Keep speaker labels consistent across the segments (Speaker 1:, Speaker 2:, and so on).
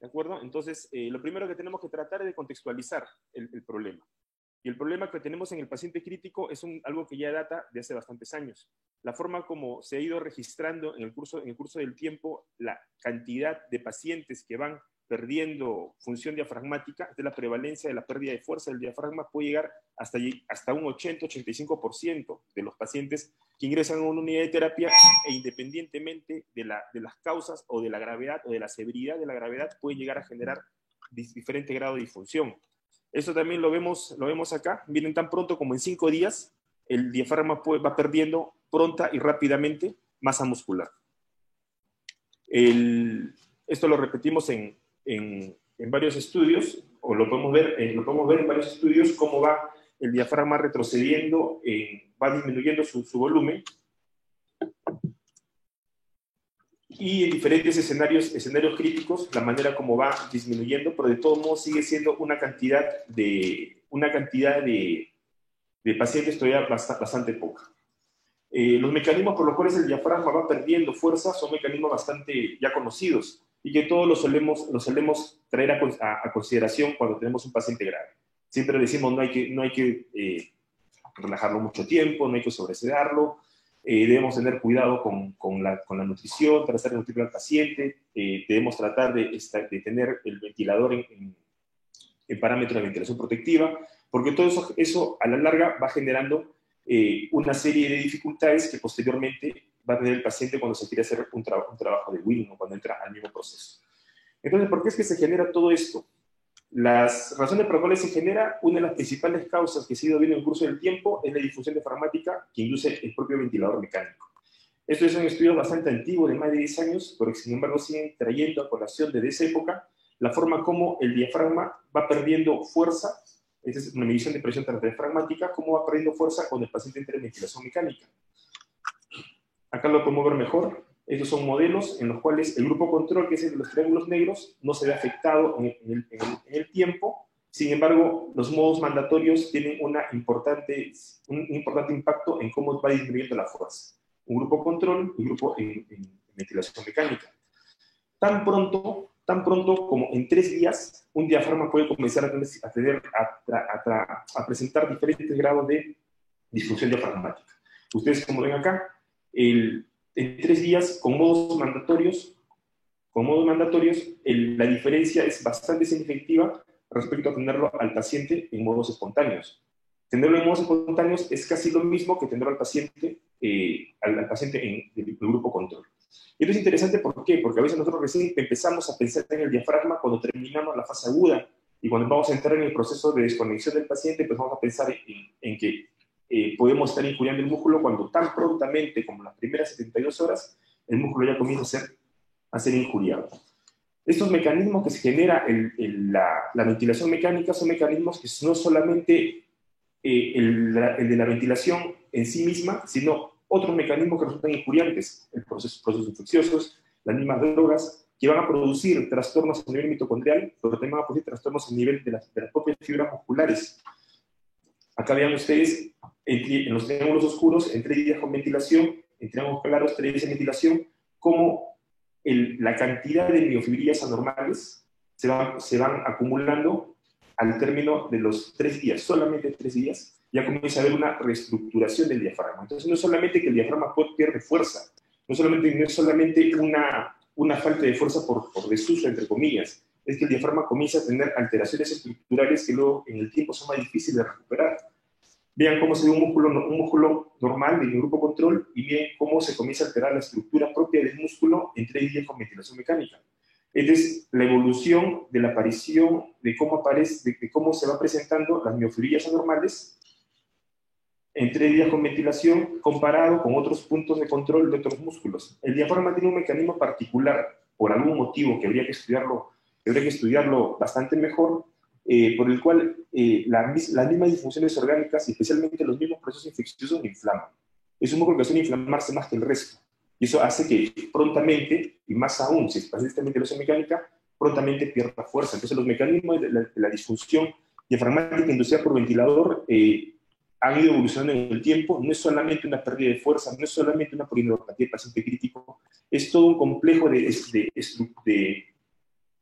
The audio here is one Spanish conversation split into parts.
Speaker 1: ¿De acuerdo? Entonces, lo primero que tenemos que tratar es de contextualizar el problema. Y el problema que tenemos en el paciente crítico es algo que ya data de hace bastantes años. La forma como se ha ido registrando en el curso del tiempo la cantidad de pacientes que van perdiendo función diafragmática, de la prevalencia de la pérdida de fuerza del diafragma puede llegar hasta un 80-85% de los pacientes que ingresan a una unidad de terapia e independientemente de las causas o de la gravedad o de la severidad de la gravedad puede llegar a generar diferente grado de disfunción. Esto también lo vemos acá. Miren, tan pronto como en 5 días, el diafragma va perdiendo pronta y rápidamente masa muscular. Esto lo repetimos en varios estudios, o lo podemos ver en varios estudios, cómo va el diafragma retrocediendo, va disminuyendo su volumen. Y en diferentes escenarios críticos, la manera como va disminuyendo, pero de todos modos sigue siendo una cantidad de pacientes todavía bastante poca. Los mecanismos por los cuales el diafragma va perdiendo fuerza son mecanismos bastante ya conocidos y que todos los solemos traer a consideración cuando tenemos un paciente grave. Siempre decimos no hay que relajarlo mucho tiempo, no hay que sobresedarlo. Debemos tener cuidado con la nutrición, tratar de nutrir al paciente, debemos tratar de tener el ventilador en parámetros de ventilación protectiva, porque todo eso a la larga va generando una serie de dificultades que posteriormente va a tener el paciente cuando se quiere hacer un trabajo de Wheeling o cuando entra al mismo proceso. Entonces, ¿por qué es que se genera todo esto? Las razones por las cuales se genera, una de las principales causas que se ha ido viendo en el curso del tiempo es la disfunción diafragmática que induce el propio ventilador mecánico. Esto es un estudio bastante antiguo, de más de 10 años, pero que sin embargo siguen trayendo a colación desde esa época la forma como el diafragma va perdiendo fuerza. Esta es una medición de presión transdiafragmática, cómo va perdiendo fuerza cuando el paciente entra en ventilación mecánica. Acá lo podemos ver mejor. Estos son modelos en los cuales el grupo control, que es el de los triángulos negros, no se ve afectado en el tiempo. Sin embargo, los modos mandatorios tienen un importante impacto en cómo va disminuyendo la fuerza. Un grupo control y un grupo en ventilación mecánica. Tan pronto como en 3 días, un diafragma puede comenzar a presentar diferentes grados de disfunción diafragmática. Ustedes, como ven acá, en 3 días, con modos mandatorios, la diferencia es bastante significativa respecto a tenerlo al paciente en modos espontáneos. Tenerlo en modos espontáneos es casi lo mismo que tenerlo al paciente en el grupo control. Y esto es interesante, ¿por qué? Porque a veces nosotros recién empezamos a pensar en el diafragma cuando terminamos la fase aguda y cuando vamos a entrar en el proceso de desconexión del paciente, empezamos a pensar en que podemos estar injuriando el músculo cuando tan prontamente como las primeras 72 horas el músculo ya comienza a ser injuriado. Estos mecanismos que se genera la ventilación mecánica son mecanismos que no solamente el de la ventilación en sí misma, sino otros mecanismos que resultan injuriantes, procesos infecciosos, las mismas drogas, que van a producir trastornos a nivel mitocondrial, pero también van a producir trastornos a nivel de las propias fibras musculares. Acá vean ustedes, en los triángulos oscuros, en 3 días con ventilación, en triángulos claros, 3 días sin ventilación, cómo la cantidad de miofibrillas anormales se van acumulando al término de los 3 días, solamente 3 días, ya comienza a haber una reestructuración del diafragma. Entonces, no es solamente que el diafragma pierde fuerza, no es solamente una falta de fuerza por desuso, entre comillas, es que el diafragma comienza a tener alteraciones estructurales que luego en el tiempo son más difíciles de recuperar. Vean cómo se ve un músculo normal del grupo control y vean cómo se comienza a alterar la estructura propia del músculo en 3 días con ventilación mecánica. Esta es la evolución de la aparición, de cómo se va presentando las miofibrillas anormales en 3 días con ventilación comparado con otros puntos de control de otros músculos. El diafragma tiene un mecanismo particular, por algún motivo que habría que estudiarlo bastante mejor, por el cual las mismas disfunciones orgánicas, y especialmente los mismos procesos infecciosos, lo inflaman. Es un músculo que suele inflamarse más que el resto. Y eso hace que prontamente, y más aún si es paciente de ventilación mecánica, prontamente pierda fuerza. Entonces los mecanismos de la disfunción diafragmática inducida por ventilador han ido evolucionando en el tiempo. No es solamente una pérdida de fuerza, no es solamente una polineuropatía del paciente crítico, es todo un complejo de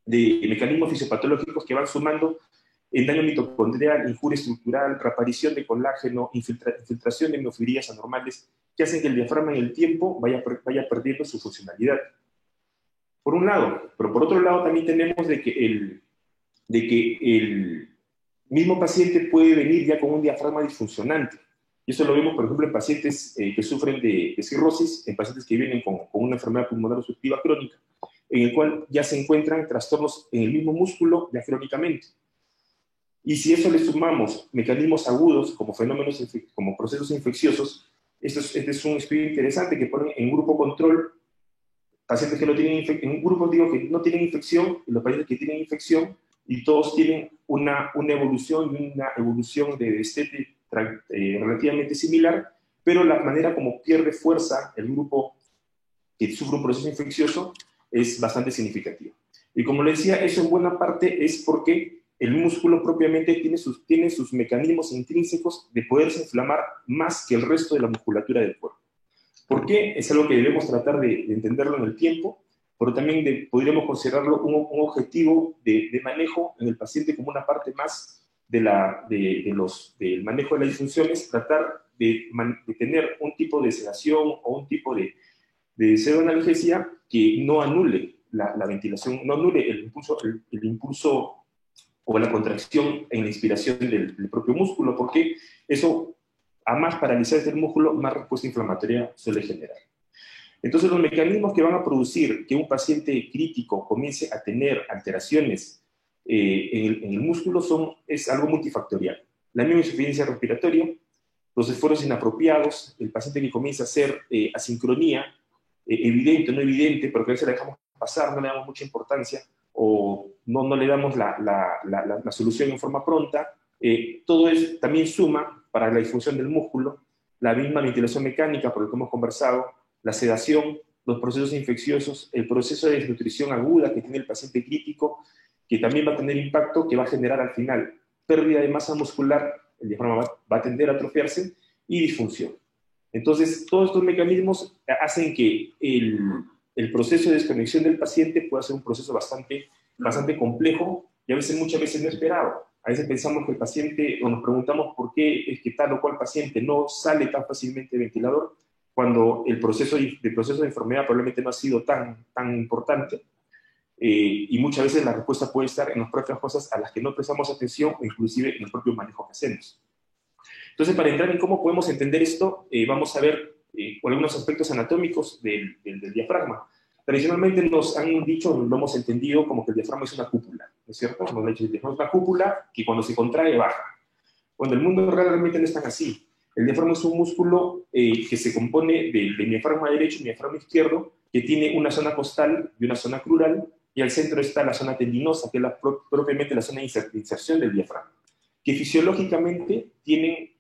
Speaker 1: de mecanismos fisiopatológicos que van sumando en daño mitocondrial, injuria estructural, reaparición de colágeno, infiltración de miofibrillas anormales, que hacen que el diafragma en el tiempo vaya perdiendo su funcionalidad. Por un lado, pero por otro lado también tenemos de que el mismo paciente puede venir ya con un diafragma disfuncionante. Y eso lo vemos, por ejemplo, en pacientes que sufren de cirrosis, en pacientes que vienen con una enfermedad pulmonar obstructiva crónica, en el cual ya se encuentran trastornos en el mismo músculo diafrónicamente. Y si eso le sumamos mecanismos agudos como fenómenos, como procesos infecciosos, este es un estudio interesante que pone en grupo control pacientes que no tienen infección, en un grupo digo que no tienen infección y los pacientes que tienen infección, y todos tienen una evolución y una evolución de destete relativamente similar, pero la manera como pierde fuerza el grupo que sufre un proceso infeccioso es bastante significativa. Y como le decía, eso en buena parte es porque el músculo propiamente tiene sus mecanismos intrínsecos de poderse inflamar más que el resto de la musculatura del cuerpo. ¿Por qué? Es algo que debemos tratar de entenderlo en el tiempo, pero también podríamos considerarlo un objetivo de manejo en el paciente como una parte más del manejo de las disfunciones, tratar de tener un tipo de sedación o un tipo de pseudoanalgesia que no anule la ventilación, no anule el impulso o la contracción en la inspiración del propio músculo, porque eso, a más paralizar el músculo, más respuesta inflamatoria suele generar. Entonces, los mecanismos que van a producir que un paciente crítico comience a tener alteraciones en el músculo es algo multifactorial. La misma insuficiencia respiratoria, los esfuerzos inapropiados, el paciente que comienza a hacer asincronía, evidente o no evidente, pero que a veces la dejamos pasar, no le damos mucha importancia, o no le damos la solución en forma pronta, todo eso también suma para la disfunción del músculo, la misma ventilación mecánica, por lo que hemos conversado, la sedación, los procesos infecciosos, el proceso de desnutrición aguda que tiene el paciente crítico, que también va a tener impacto, que va a generar al final pérdida de masa muscular, el diafragma va a tender a atrofiarse, y disfunción. Entonces, todos estos mecanismos hacen que el proceso de desconexión del paciente pueda ser un proceso bastante complejo y muchas veces no esperado. A veces pensamos que el paciente, o nos preguntamos por qué es que tal o cual paciente no sale tan fácilmente del ventilador, cuando el proceso de enfermedad probablemente no ha sido tan importante, y muchas veces la respuesta puede estar en las propias cosas a las que no prestamos atención, o inclusive en el propio manejo que hacemos. Entonces, para entrar en cómo podemos entender esto, vamos a ver algunos aspectos anatómicos del diafragma. Tradicionalmente nos han dicho, lo hemos entendido como que el diafragma es una cúpula, ¿no es cierto? Nos han dicho que el diafragma es una cúpula que cuando se contrae baja. Cuando el mundo realmente no es tan así. El diafragma es un músculo que se compone del diafragma derecho y diafragma izquierdo, que tiene una zona costal y una zona crural, y al centro está la zona tendinosa, que es propiamente la zona de inserción del diafragma, que fisiológicamente tienen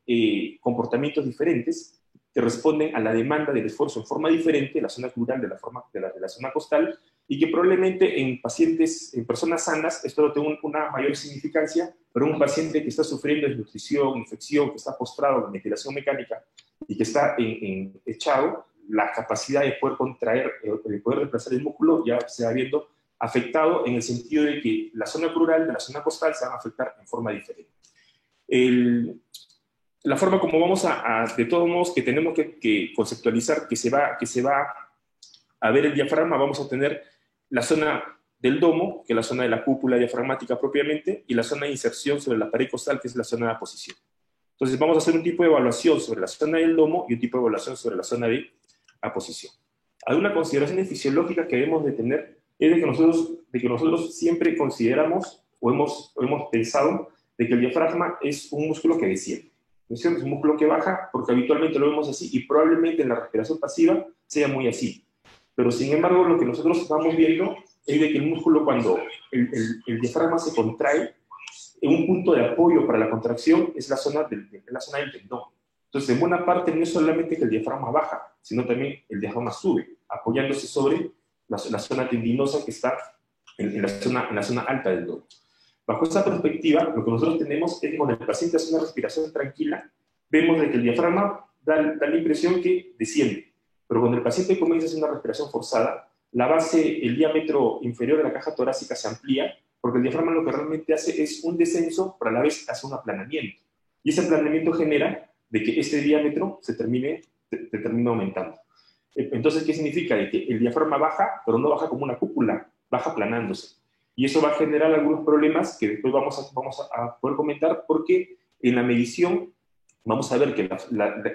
Speaker 1: comportamientos diferentes que responden a la demanda del esfuerzo en forma diferente, la zona crural de la zona costal, y que probablemente en personas sanas, esto no tiene una mayor significancia, pero un paciente que está sufriendo desnutrición, infección, que está postrado con ventilación mecánica y que está echado, la capacidad de poder contraer, de poder reemplazar el músculo ya se va viendo afectado en el sentido de que la zona crural de la zona costal se van a afectar en forma diferente. La forma como vamos de todos modos, que tenemos que conceptualizar que se va a ver el diafragma, vamos a tener la zona del domo, que es la zona de la cúpula diafragmática propiamente, y la zona de inserción sobre la pared costal, que es la zona de aposición. Entonces vamos a hacer un tipo de evaluación sobre la zona del domo y un tipo de evaluación sobre la zona de aposición. Alguna consideración fisiológica que debemos de tener es de que nosotros siempre consideramos o hemos pensado de que el diafragma es un músculo que desciende. Es un músculo que baja porque habitualmente lo vemos así y probablemente en la respiración pasiva sea muy así. Pero sin embargo, lo que nosotros estamos viendo es de que el músculo, cuando el diafragma se contrae, un punto de apoyo para la contracción es la zona del tendón. Entonces, en buena parte no es solamente que el diafragma baja, sino también el diafragma sube, apoyándose sobre la zona tendinosa que está en la zona alta del domo. Bajo esta perspectiva, lo que nosotros tenemos es que cuando el paciente hace una respiración tranquila, vemos de que el diafragma da la impresión que desciende. Pero cuando el paciente comienza a hacer una respiración forzada, la base, el diámetro inferior de la caja torácica se amplía, porque el diafragma lo que realmente hace es un descenso, pero a la vez hace un aplanamiento. Y ese aplanamiento genera de que este diámetro se termine aumentando. Entonces, ¿qué significa? De que el diafragma baja, pero no baja como una cúpula, baja aplanándose. Y eso va a generar algunos problemas que después vamos a poder comentar, porque en la medición vamos a ver que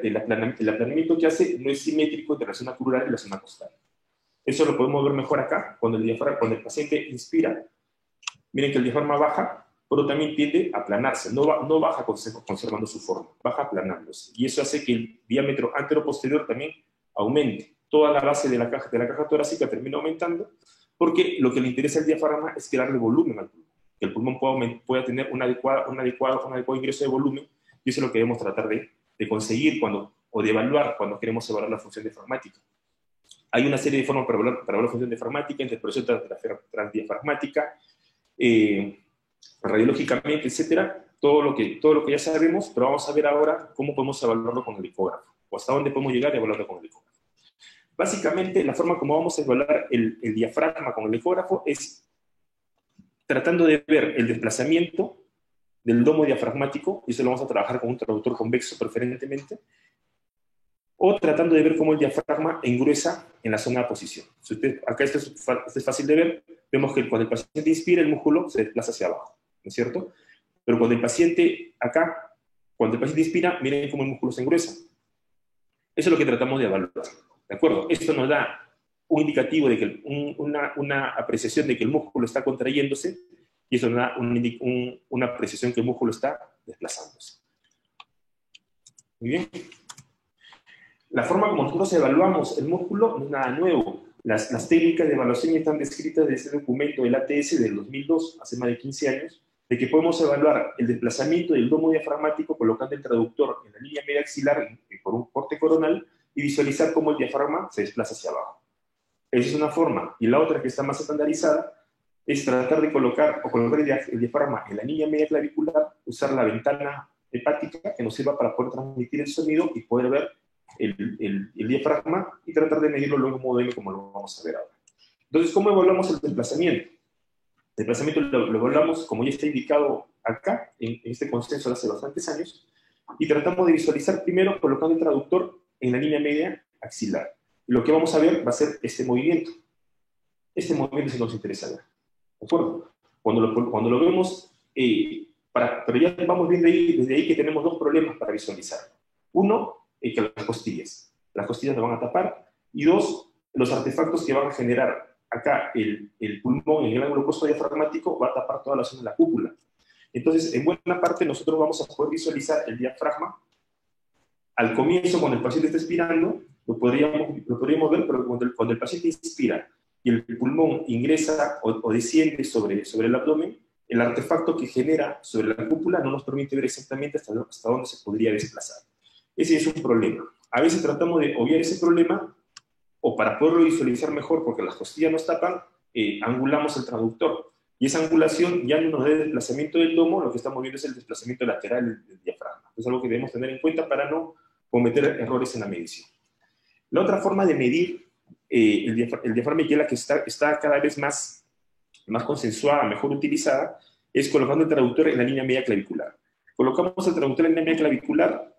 Speaker 1: el aplanamiento que hace no es simétrico entre la zona crural y la zona costal. Eso lo podemos ver mejor acá, cuando el paciente inspira. Miren que el diafragma baja, pero también tiende a aplanarse, no baja conservando su forma, baja aplanándose. Y eso hace que el diámetro antero-posterior también aumente. Toda la base de la caja torácica termina aumentando, porque lo que le interesa al diafragma es que darle volumen al pulmón, que el pulmón pueda tener un adecuado ingreso de volumen, y eso es lo que debemos tratar de conseguir o de evaluar cuando queremos evaluar la función diafragmática. Hay una serie de formas para evaluar la función diafragmática, interpresión transdiafragmática, radiológicamente, etcétera, todo lo que ya sabemos, pero vamos a ver ahora cómo podemos evaluarlo con el ecógrafo, o hasta dónde podemos llegar a evaluarlo con el ecógrafo. Básicamente, la forma como vamos a evaluar el diafragma con el ecógrafo es tratando de ver el desplazamiento del domo diafragmático, y eso lo vamos a trabajar con un traductor convexo preferentemente, o tratando de ver cómo el diafragma engruesa en la zona de posición. Acá esto es fácil de ver. Vemos que cuando el paciente inspira, el músculo se desplaza hacia abajo, ¿no es cierto? Pero cuando el paciente inspira, miren cómo el músculo se engruesa. Eso es lo que tratamos de evaluar, ¿de acuerdo? Esto nos da un indicativo de que una apreciación de que el músculo está contrayéndose, y eso nos da una apreciación que el músculo está desplazándose. Muy bien. La forma como nosotros evaluamos el músculo no es nada nuevo. Las técnicas de evaluación están descritas en este documento del ATS del 2002, hace más de 15 años, de que podemos evaluar el desplazamiento del domo diafragmático colocando el traductor en la línea media axilar por un corte coronal y visualizar cómo el diafragma se desplaza hacia abajo. Esa es una forma. Y la otra, que está más estandarizada, es tratar de colocar el diafragma en la línea media clavicular, usar la ventana hepática que nos sirva para poder transmitir el sonido y poder ver el diafragma y tratar de medirlo luego en modo M, como lo vamos a ver ahora. Entonces, ¿cómo evaluamos el desplazamiento? El desplazamiento lo evaluamos, como ya está indicado acá, en este consenso de hace bastantes años, y tratamos de visualizar primero colocando el traductor en la línea media axilar. Y lo que vamos a ver va a ser este movimiento. Este movimiento es el que nos interesa ver. ¿De acuerdo? Cuando lo vemos, pero ya vamos viendo desde ahí que tenemos dos problemas para visualizar. Uno, que las costillas lo van a tapar, y dos, los artefactos que van a generar acá el pulmón en el ángulo costodiafragmático va a tapar toda la zona de la cúpula. Entonces, en buena parte nosotros vamos a poder visualizar el diafragma al comienzo, cuando el paciente está expirando, lo podríamos ver, pero cuando el paciente inspira y el pulmón ingresa o desciende sobre el abdomen, el artefacto que genera sobre la cúpula no nos permite ver exactamente hasta dónde se podría desplazar. Ese es un problema. A veces tratamos de obviar ese problema, o para poderlo visualizar mejor, porque las costillas nos tapan, angulamos el traductor. Y esa angulación ya no nos da el desplazamiento del domo, lo que estamos viendo es el desplazamiento lateral del diafragma. Es algo que debemos tener en cuenta para no cometer errores en la medición. La otra forma de medir el diafragma, y que es la que está cada vez más consensuada, mejor utilizada, es colocando el traductor en la línea media clavicular. Colocamos el traductor en la línea media clavicular,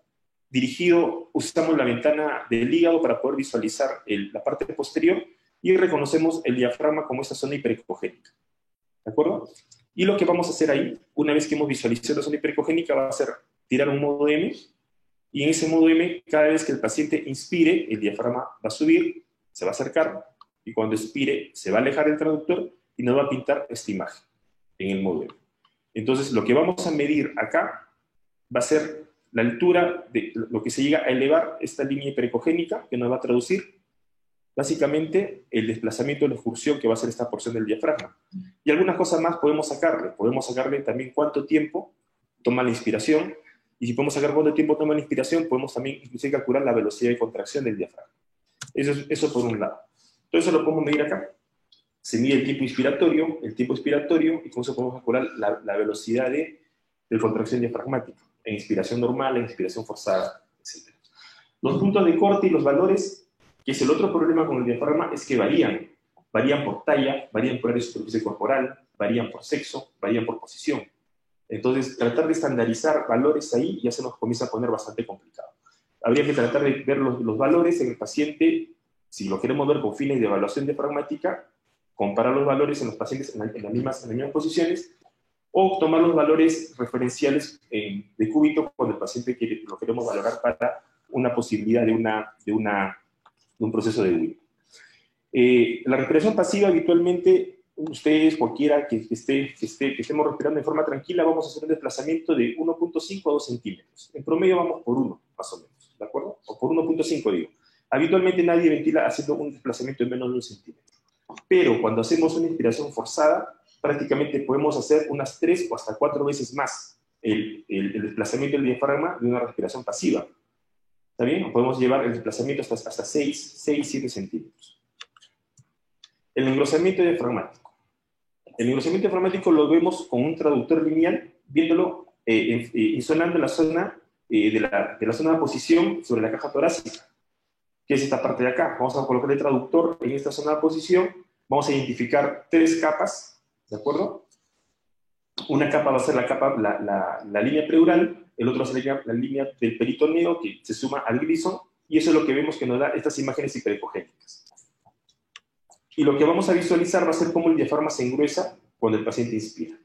Speaker 1: usamos la ventana del hígado para poder visualizar la parte posterior, y reconocemos el diafragma como esa zona hiperecogénica. ¿De acuerdo? Y lo que vamos a hacer ahí, una vez que hemos visualizado la zona hiperecogénica, va a ser tirar un modo M, y en ese modo M, cada vez que el paciente inspire, el diafragma va a subir, se va a acercar, y cuando expire, se va a alejar el traductor y nos va a pintar esta imagen en el modo M. Entonces, lo que vamos a medir acá va a ser la altura de lo que se llega a elevar esta línea hiperecogénica, que nos va a traducir básicamente el desplazamiento de la excursión que va a ser esta porción del diafragma. Y algunas cosas más podemos sacarle también cuánto tiempo toma la inspiración, y si podemos sacar cuánto tiempo toma la inspiración, podemos también inclusive calcular la velocidad de contracción del diafragma. Eso por un lado. Todo eso lo podemos medir acá. Se mide el tiempo inspiratorio, y con eso podemos calcular la velocidad de contracción diafragmática, en inspiración normal, en inspiración forzada, etc. Los puntos de corte y los valores, que es el otro problema con el diafragma, es que varían. varían por talla, varían por área de superficie corporal, varían por sexo, varían por posición. Entonces, tratar de estandarizar valores ahí ya se nos comienza a poner bastante complicado. Habría que tratar de ver los valores en el paciente, si lo queremos ver con fines de evaluación diafragmática, comparar los valores en los pacientes en las mismas posiciones, o tomar los valores referenciales de cúbito cuando el paciente lo queremos valorar para una posibilidad de un proceso de huida. La respiración pasiva habitualmente, ustedes, cualquiera que estemos respirando de forma tranquila, vamos a hacer un desplazamiento de 1.5 a 2 centímetros. En promedio vamos por 1, más o menos, ¿de acuerdo? O por 1.5 digo. Habitualmente nadie ventila haciendo un desplazamiento de menos de 1 centímetro. Pero cuando hacemos una inspiración forzada, prácticamente podemos hacer unas 3 o hasta 4 veces más el desplazamiento del diafragma de una respiración pasiva. ¿Está bien? O podemos llevar el desplazamiento hasta 6, 7 centímetros. El engrosamiento diafragmático. El engrosamiento diafragmático lo vemos con un traductor lineal, viéndolo insonando en la zona de la zona de posición sobre la caja torácica, que es esta parte de acá. Vamos a colocar el traductor en esta zona de posición. Vamos a identificar 3 capas, ¿de acuerdo? Una capa va a ser la línea pleural, el otro va a ser la línea del peritoneo que se suma al glison, y eso es lo que vemos que nos da estas imágenes hiperepogénicas. Y lo que vamos a visualizar va a ser cómo el diafragma se engruesa cuando el paciente inspira.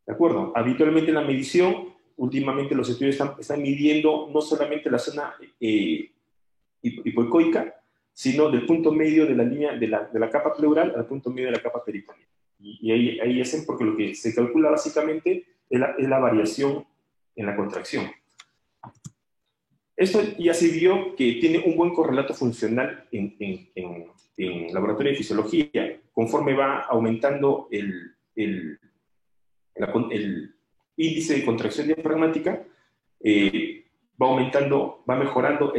Speaker 1: ¿De acuerdo? Habitualmente en la medición, últimamente los estudios están midiendo no solamente la zona hipoecoica, sino del punto medio de la línea de la capa pleural al punto medio de la capa peritoneal. Y ahí hacen, porque lo que se calcula básicamente es la variación en la contracción. Esto ya se vio que tiene un buen correlato funcional en laboratorio de fisiología. Conforme va aumentando el índice de contracción diafragmática, va mejorando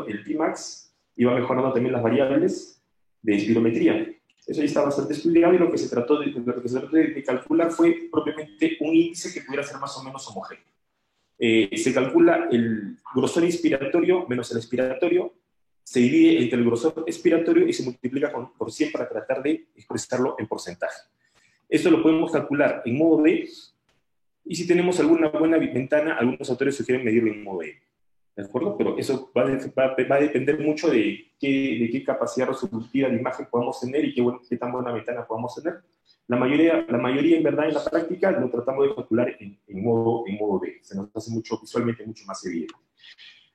Speaker 1: el Tmax y va mejorando también las variables de espirometría. Eso ya está bastante estudiado, y lo que se trató de calcular fue propiamente un índice que pudiera ser más o menos homogéneo. Se calcula el grosor inspiratorio menos el expiratorio, se divide entre el grosor expiratorio y se multiplica por 100 para tratar de expresarlo en porcentaje. Esto lo podemos calcular en modo B, y si tenemos alguna buena ventana, algunos autores sugieren medirlo en modo E. ¿De acuerdo? Pero eso va a depender mucho de qué capacidad resolutiva de imagen podamos tener y qué tan buena ventana podamos tener. La mayoría, en verdad, en la práctica, lo tratamos de calcular en modo B. Se nos hace visualmente mucho más evidente.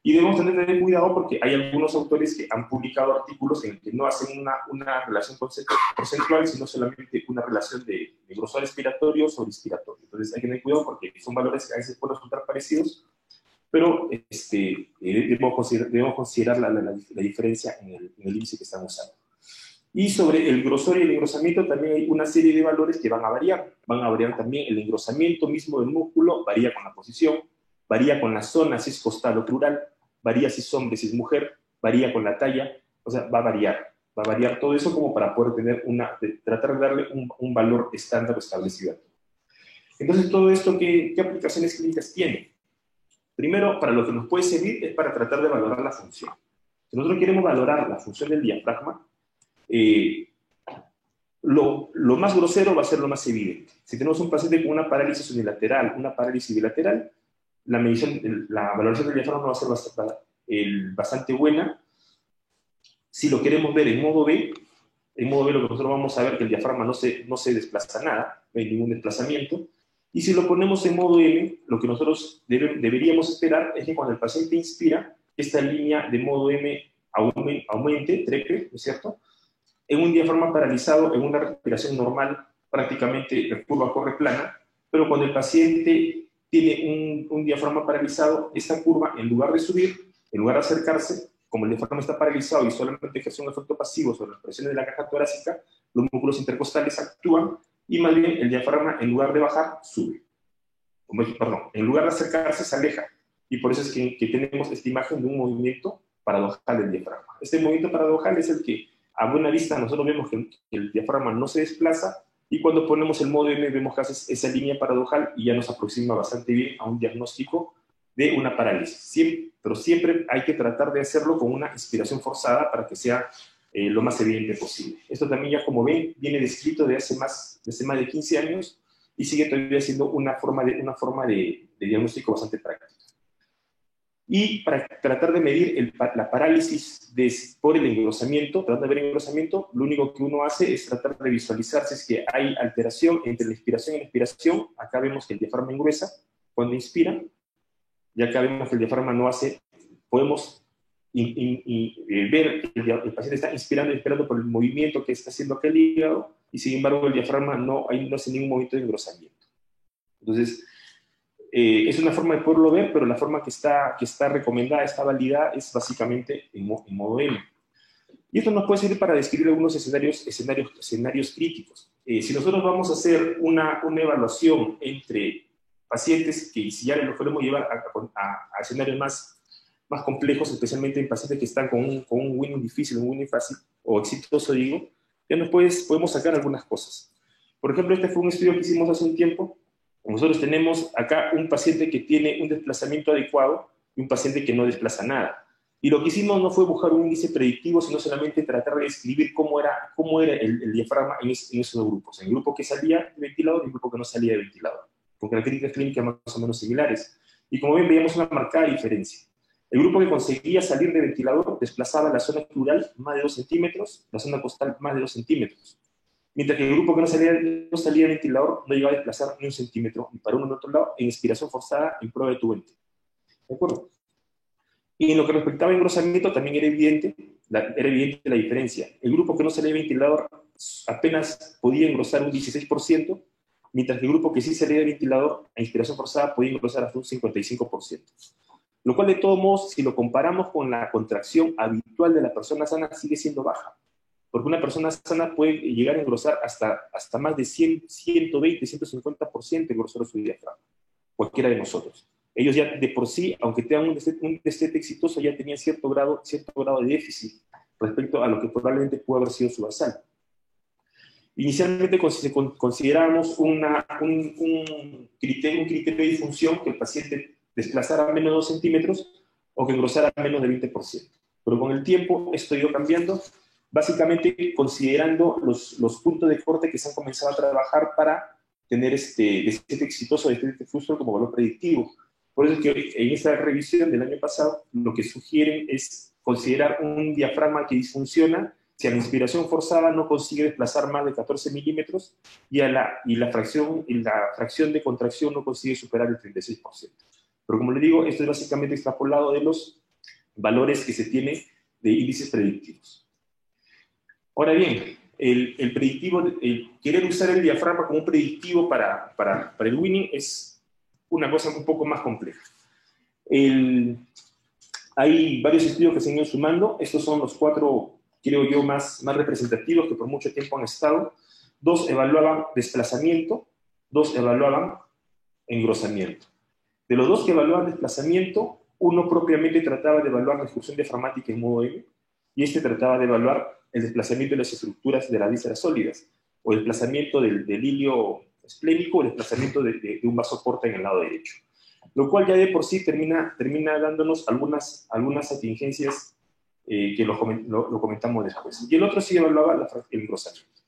Speaker 1: Y debemos tener cuidado porque hay algunos autores que han publicado artículos en que no hacen una relación porcentual, sino solamente una relación de grosor expiratorio sobre inspiratorio. Entonces hay que tener cuidado porque son valores que a veces pueden resultar parecidos, pero debemos considerar la diferencia en el índice que están usando. Y sobre el grosor y el engrosamiento también hay una serie de valores que van a variar. Van a variar también el engrosamiento mismo del músculo, varía con la posición, varía con la zona, si es costal o plural, varía si es hombre, si es mujer, varía con la talla, o sea, va a variar todo eso como para poder tratar de darle un valor estándar establecido. Entonces, todo esto, ¿qué aplicaciones clínicas tiene? Primero, para lo que nos puede servir es para tratar de valorar la función. Si nosotros queremos valorar la función del diafragma, lo más grosero va a ser lo más evidente. Si tenemos un paciente con una parálisis unilateral, una parálisis bilateral, la valoración del diafragma va a ser bastante buena. Si lo queremos ver en modo B, lo que nosotros vamos a ver que el diafragma no se desplaza nada, no hay ningún desplazamiento. Y si lo ponemos en modo M, lo que nosotros deberíamos esperar es que cuando el paciente inspira, esta línea de modo M aumente, trepe, ¿no es cierto? En un diafragma paralizado, en una respiración normal, prácticamente la curva corre plana, pero cuando el paciente tiene un diafragma paralizado, esta curva, en lugar de subir, en lugar de acercarse, como el diafragma está paralizado y solamente ejerce un efecto pasivo sobre las presiones de la caja torácica, los músculos intercostales actúan y más bien el diafragma, en lugar de bajar, sube. En lugar de acercarse, se aleja. Y por eso es que tenemos esta imagen de un movimiento paradojal del diafragma. Este movimiento paradojal es el que, a buena vista, nosotros vemos que el diafragma no se desplaza, y cuando ponemos el modo M vemos que hace esa línea paradojal y ya nos aproxima bastante bien a un diagnóstico de una parálisis. Pero siempre hay que tratar de hacerlo con una inspiración forzada para que sea lo más evidente posible. Esto también ya, como ven, viene descrito desde más de 15 años y sigue todavía siendo una forma de diagnóstico bastante práctica. Y para tratar de medir la parálisis por el engrosamiento, tratando de ver el engrosamiento, lo único que uno hace es tratar de visualizar si es que hay alteración entre la inspiración y la expiración. Acá vemos que el diafragma engruesa cuando inspira, y acá vemos que el diafragma no hace. Podemos ver que el paciente está inspirando y expirando por el movimiento que está haciendo aquel hígado, y sin embargo el diafragma no hace ningún movimiento de engrosamiento. Entonces, es una forma de poderlo ver, pero la forma que está recomendada, está validada, es básicamente en modo M. Y esto nos puede servir para describir algunos escenarios críticos. Si nosotros vamos a hacer una evaluación entre pacientes que, si ya los podemos llevar a escenarios más complejos, especialmente en pacientes que están con un winning difícil, un winning fácil, o exitoso, digo, ya podemos sacar algunas cosas. Por ejemplo, este fue un estudio que hicimos hace un tiempo. Nosotros tenemos acá un paciente que tiene un desplazamiento adecuado y un paciente que no desplaza nada. Y lo que hicimos no fue buscar un índice predictivo, sino solamente tratar de describir cómo era el diafragma en esos dos grupos. En el grupo que salía de ventilador y el grupo que no salía de ventilador, con características clínicas más o menos similares. Y como ven, veíamos una marcada diferencia. El grupo que conseguía salir de ventilador desplazaba la zona pleural más de 2 centímetros, la zona costal más de 2 centímetros. Mientras que el grupo que no salía de ventilador no llegaba a desplazar ni 1 centímetro, ni para uno ni otro lado, en inspiración forzada en prueba de tubuente. ¿De acuerdo? Y en lo que respectaba a engrosamiento, también era evidente la diferencia. El grupo que no salía de ventilador apenas podía engrosar un 16%, mientras que el grupo que sí salía de ventilador a inspiración forzada podía engrosar hasta un 55%. Lo cual, de todos modos, si lo comparamos con la contracción habitual de la persona sana, sigue siendo baja. Porque una persona sana puede llegar a engrosar hasta más de 100, 120, 150% de grosor de su diafragma. Cualquiera de nosotros. Ellos ya de por sí, aunque tengan un destete exitoso, ya tenían cierto grado de déficit respecto a lo que probablemente pudo haber sido su basal. Inicialmente considerábamos un criterio de disfunción, que el paciente desplazara menos de 2 centímetros o que engrosara menos de 20%. Pero con el tiempo esto ha ido cambiando, básicamente considerando los puntos de corte que se han comenzado a trabajar para tener destete exitoso, destete fusto como valor predictivo. Por eso es que en esta revisión del año pasado lo que sugieren es considerar un diafragma que disfunciona si a la inspiración forzada no consigue desplazar más de 14 milímetros y la fracción de contracción no consigue superar el 36%. Pero como le digo, esto es básicamente extrapolado de los valores que se tiene de índices predictivos. Ahora bien, el querer usar el diafragma como un predictivo para el winning es una cosa un poco más compleja. Hay varios estudios que se han ido sumando. Estos son los 4, creo yo, más representativos que por mucho tiempo han estado. 2 evaluaban desplazamiento, 2 evaluaban engrosamiento. De los 2 que evaluaban desplazamiento, uno propiamente trataba de evaluar la ejecución diafragmática en modo M, y este trataba de evaluar el desplazamiento de las estructuras de las vísceras sólidas, o el desplazamiento del hilio esplénico, o el desplazamiento de un vaso porta en el lado derecho. Lo cual ya de por sí termina dándonos algunas atingencias que lo comentamos después. Y el otro sí evaluaba el engrosamiento.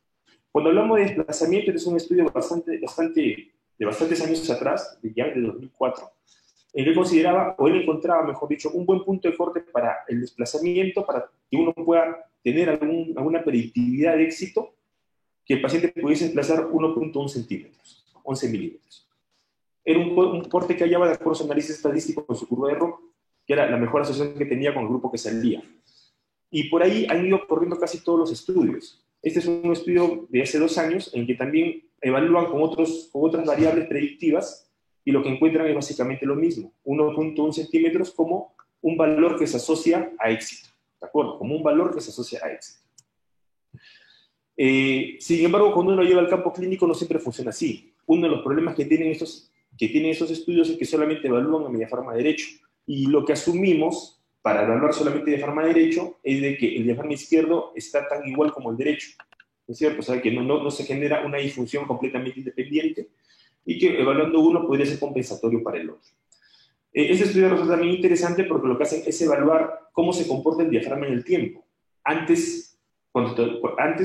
Speaker 1: Cuando hablamos de desplazamiento, este es un estudio de bastantes años atrás, ya de 2004, en que consideraba, o él encontraba, mejor dicho, un buen punto de corte para el desplazamiento, para que uno pueda tener alguna predictividad de éxito, que el paciente pudiese desplazar 1.1 centímetros, 11 milímetros. Era un corte que hallaba de acuerdo a su análisis estadístico con su curva de Rock, que era la mejor asociación que tenía con el grupo que salía. Y por ahí han ido corriendo casi todos los estudios. Este es un estudio de hace 2 años en que también evalúan con otras variables predictivas, y lo que encuentran es básicamente lo mismo, 1.1 centímetros como un valor que se asocia a éxito. ¿De acuerdo? Como un valor que se asocia a éxito. Sin embargo, cuando uno lleva al campo clínico no siempre funciona así. Uno de los problemas que tienen estos estudios es que solamente evalúan el diafragma derecho. Y lo que asumimos para evaluar solamente el diafragma derecho es de que el diafragma izquierdo está tan igual como el derecho. ¿No es cierto? O sea, que no se genera una disfunción completamente independiente y que evaluando uno podría ser compensatorio para el otro. Este estudio resulta también interesante porque lo que hacen es evaluar cómo se comporta el diafragma en el tiempo. Antes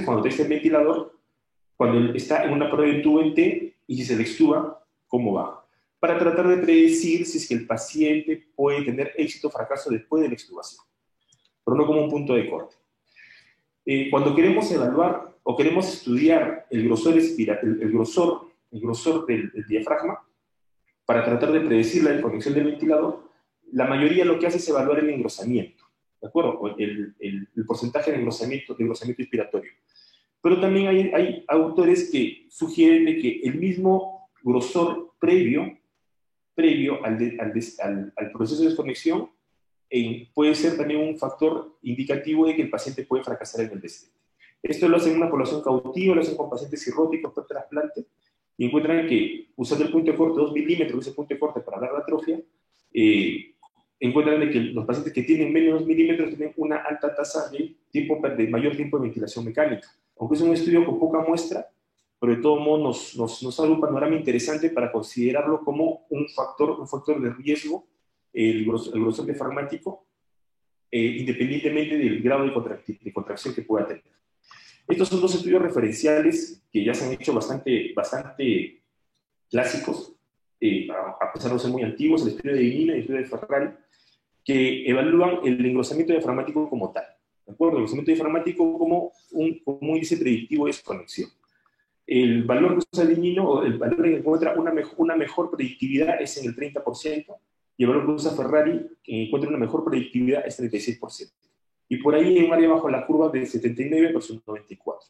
Speaker 1: cuando testa el ventilador, cuando está en una prueba de tubo en T y si se le extuba, cómo va. Para tratar de predecir si es que el paciente puede tener éxito o fracaso después de la extubación, pero no como un punto de corte. Cuando queremos evaluar o queremos estudiar el grosor del diafragma, para tratar de predecir la desconexión del ventilador, la mayoría lo que hace es evaluar el engrosamiento, ¿de acuerdo? El porcentaje de engrosamiento inspiratorio. Pero también hay autores que sugieren de que el mismo grosor previo al proceso de desconexión puede ser también un factor indicativo de que el paciente puede fracasar en el destete. Esto lo hacen en una población cautiva, lo hacen con pacientes cirróticos por trasplante, y encuentran que usando el punto de corte 2 milímetros, ese punto de corte para dar la atrofia, encuentran que los pacientes que tienen menos de 2 milímetros tienen una alta tasa de mayor tiempo de ventilación mecánica. Aunque es un estudio con poca muestra, pero de todo modo nos da un panorama interesante para considerarlo como un factor de riesgo, el grosor diafragmático, independientemente del grado de contracción que pueda tener. Estos son dos estudios referenciales que ya se han hecho bastante clásicos, a pesar de ser muy antiguos, el estudio de Guinina y el estudio de Ferrari, que evalúan el engrosamiento diafragmático como tal. ¿De acuerdo? El engrosamiento diafragmático como un índice predictivo de desconexión. El valor que usa Guinino, o el valor en que encuentra una mejor predictividad es en el 30%, y el valor que usa Ferrari, que encuentra una mejor predictividad, es 36%. Y por ahí hay un área bajo la curva de 79 versus 94.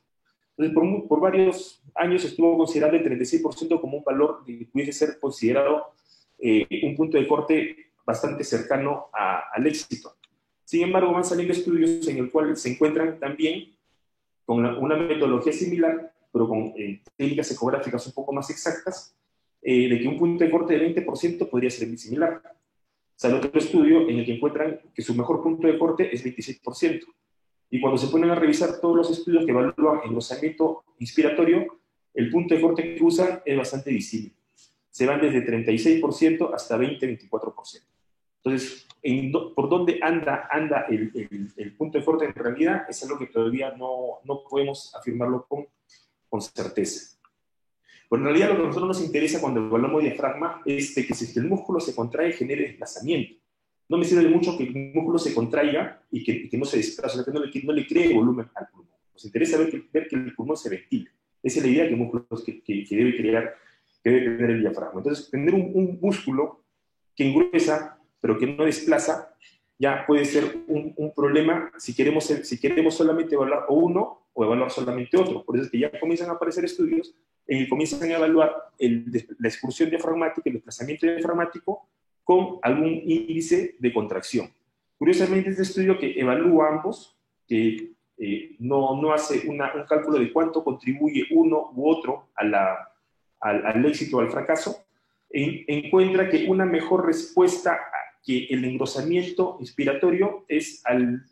Speaker 1: Entonces, por varios años estuvo considerado el 36% como un valor que pudiese ser considerado un punto de corte bastante cercano al éxito. Sin embargo, van saliendo estudios en el cual se encuentran también con una metodología similar, pero con técnicas ecográficas un poco más exactas, de que un punto de corte de 20% podría ser muy similar. Sale otro estudio en el que encuentran que su mejor punto de corte es 26%. Y cuando se ponen a revisar todos los estudios que evalúan engrosamiento inspiratorio, el punto de corte que usan es bastante visible. Se van desde 36% hasta 20-24%. Entonces, ¿por dónde anda el punto de corte en realidad? Es algo que todavía no podemos afirmarlo con certeza. Pero en realidad lo que a nosotros nos interesa cuando evaluamos diafragma es de que si el músculo se contrae, genere desplazamiento. No me sirve mucho que el músculo se contraiga y que no se desplace, o sea, que no le cree volumen al pulmón. Nos interesa ver que el pulmón se ventile. Esa es la idea que debe tener el diafragma. Entonces, tener un músculo que engruesa, pero que no desplaza, ya puede ser un problema si queremos solamente evaluar o uno o evaluar solamente otro. Por eso es que ya comienzan a aparecer estudios en que comienzan a evaluar la excursión diafragmática, el desplazamiento diafragmático con algún índice de contracción. Curiosamente, este estudio que evalúa ambos, que no hace un cálculo de cuánto contribuye uno u otro al éxito o al fracaso, encuentra que una mejor respuesta que el engrosamiento inspiratorio es al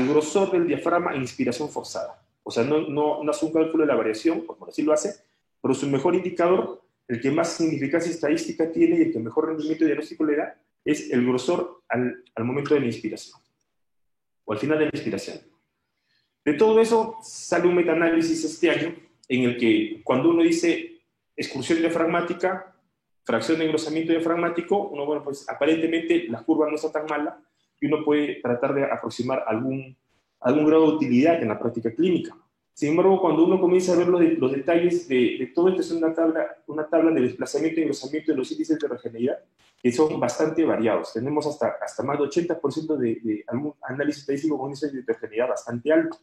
Speaker 1: grosor del diafragma en inspiración forzada. O sea, no hace un cálculo de la variación, como así lo hace, pero su mejor indicador, el que más significancia estadística tiene y el que mejor rendimiento diagnóstico le da, es el grosor al momento de la inspiración, o al final de la inspiración. De todo eso sale un metaanálisis este año, en el que cuando uno dice excursión diafragmática, fracción de engrosamiento diafragmático, bueno, pues aparentemente la curva no está tan mala y uno puede tratar de aproximar algún grado de utilidad en la práctica clínica. Sin embargo, cuando uno comienza a ver los detalles de todo esto, es una tabla de desplazamiento y engrosamiento de los índices de heterogeneidad que son bastante variados. Tenemos hasta más de 80% de algún análisis estadístico con índice de heterogeneidad bastante alto.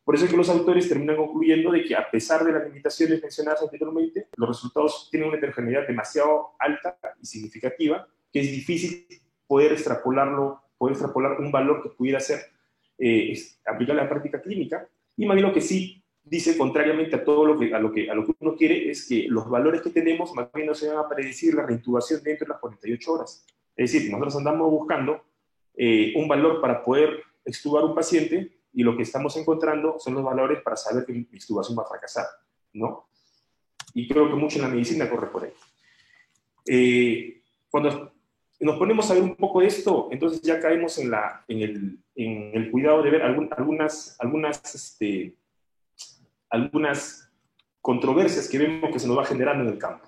Speaker 1: Por eso es que los autores terminan concluyendo de que a pesar de las limitaciones mencionadas anteriormente, los resultados tienen una heterogeneidad demasiado alta y significativa, que es difícil poder extrapolar un valor que pudiera ser aplicable a la práctica clínica. Y más bien lo que sí dice, contrariamente a todo a lo que uno quiere, es que los valores que tenemos más bien no se van a predecir la reintubación dentro de las 48 horas. Es decir, nosotros andamos buscando un valor para poder extubar un paciente, y lo que estamos encontrando son los valores para saber que la extubación va a fracasar, ¿no? Y creo que mucho en la medicina corre por ahí. Cuando nos ponemos a ver un poco de esto, entonces ya caemos en el cuidado de ver algunas controversias que vemos que se nos va generando en el campo.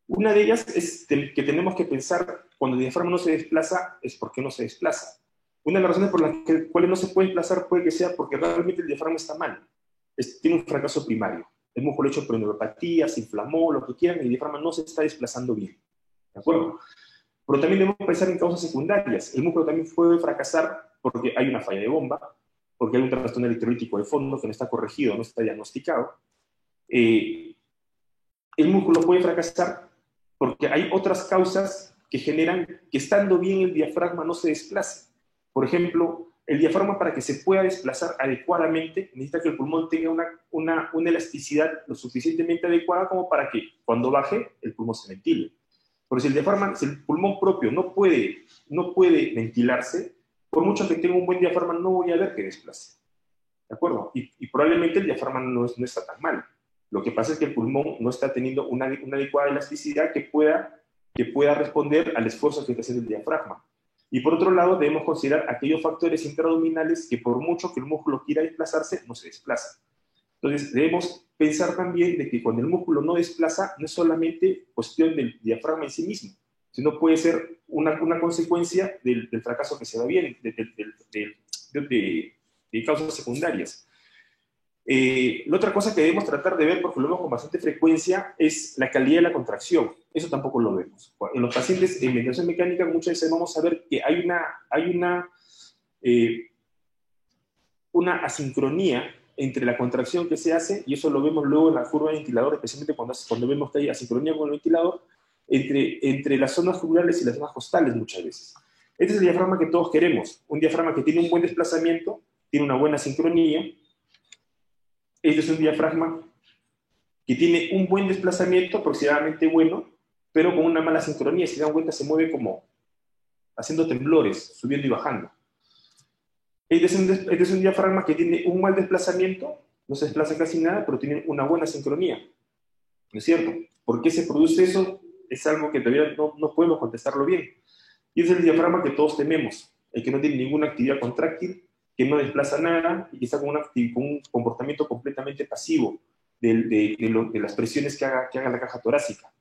Speaker 1: Una de ellas es que tenemos que pensar, cuando el diafragma no se desplaza, es por qué no se desplaza. Una de las razones por las cuales no se puede desplazar puede que sea porque realmente el diafragma está mal. Tiene un fracaso primario. El músculo hecho por neuropatía, se inflamó, lo que quieran, y el diafragma no se está desplazando bien. ¿De acuerdo? Pero también debemos pensar en causas secundarias. El músculo también puede fracasar porque hay una falla de bomba, porque hay un trastorno electrolítico de fondo que no está corregido, no está diagnosticado. El músculo puede fracasar porque hay otras causas que generan que estando bien el diafragma no se desplace. Por ejemplo, el diafragma, para que se pueda desplazar adecuadamente, necesita que el pulmón tenga una elasticidad lo suficientemente adecuada como para que cuando baje el pulmón se ventile. Pero si el pulmón propio no puede ventilarse, por mucho que tenga un buen diafragma, no voy a ver que desplace. ¿De acuerdo? Y probablemente el diafragma no está tan mal. Lo que pasa es que el pulmón no está teniendo una adecuada elasticidad que pueda responder al esfuerzo que está haciendo el diafragma. Y por otro lado, debemos considerar aquellos factores intraabdominales que por mucho que el músculo quiera desplazarse, no se desplaza. Entonces, debemos pensar también de que cuando el músculo no desplaza, no es solamente cuestión del diafragma en sí mismo, sino puede ser una consecuencia del fracaso que se da bien, de causas secundarias. La otra cosa que debemos tratar de ver, porque lo vemos con bastante frecuencia, es la calidad de la contracción. Eso tampoco lo vemos. En los pacientes en ventilación mecánica muchas veces vamos a ver que hay una asincronía entre la contracción que se hace, y eso lo vemos luego en la curva del ventilador, especialmente cuando vemos que hay asincronía con el ventilador, entre las zonas jugulares y las zonas costales muchas veces. Este es el diafragma que todos queremos, un diafragma que tiene un buen desplazamiento, tiene una buena sincronía. Este es un diafragma que tiene un buen desplazamiento, aproximadamente bueno, pero con una mala sincronía. Si se dan cuenta, se mueve como haciendo temblores, subiendo y bajando. Este es un diafragma que tiene un mal desplazamiento, no se desplaza casi nada, pero tiene una buena sincronía. ¿No es cierto? ¿Por qué se produce eso? Es algo que todavía no podemos contestarlo bien. Y es el diafragma que todos tememos, el que no tiene ninguna actividad contráctil, que no desplaza nada y que está con un comportamiento completamente pasivo de las presiones que haga la caja torácica.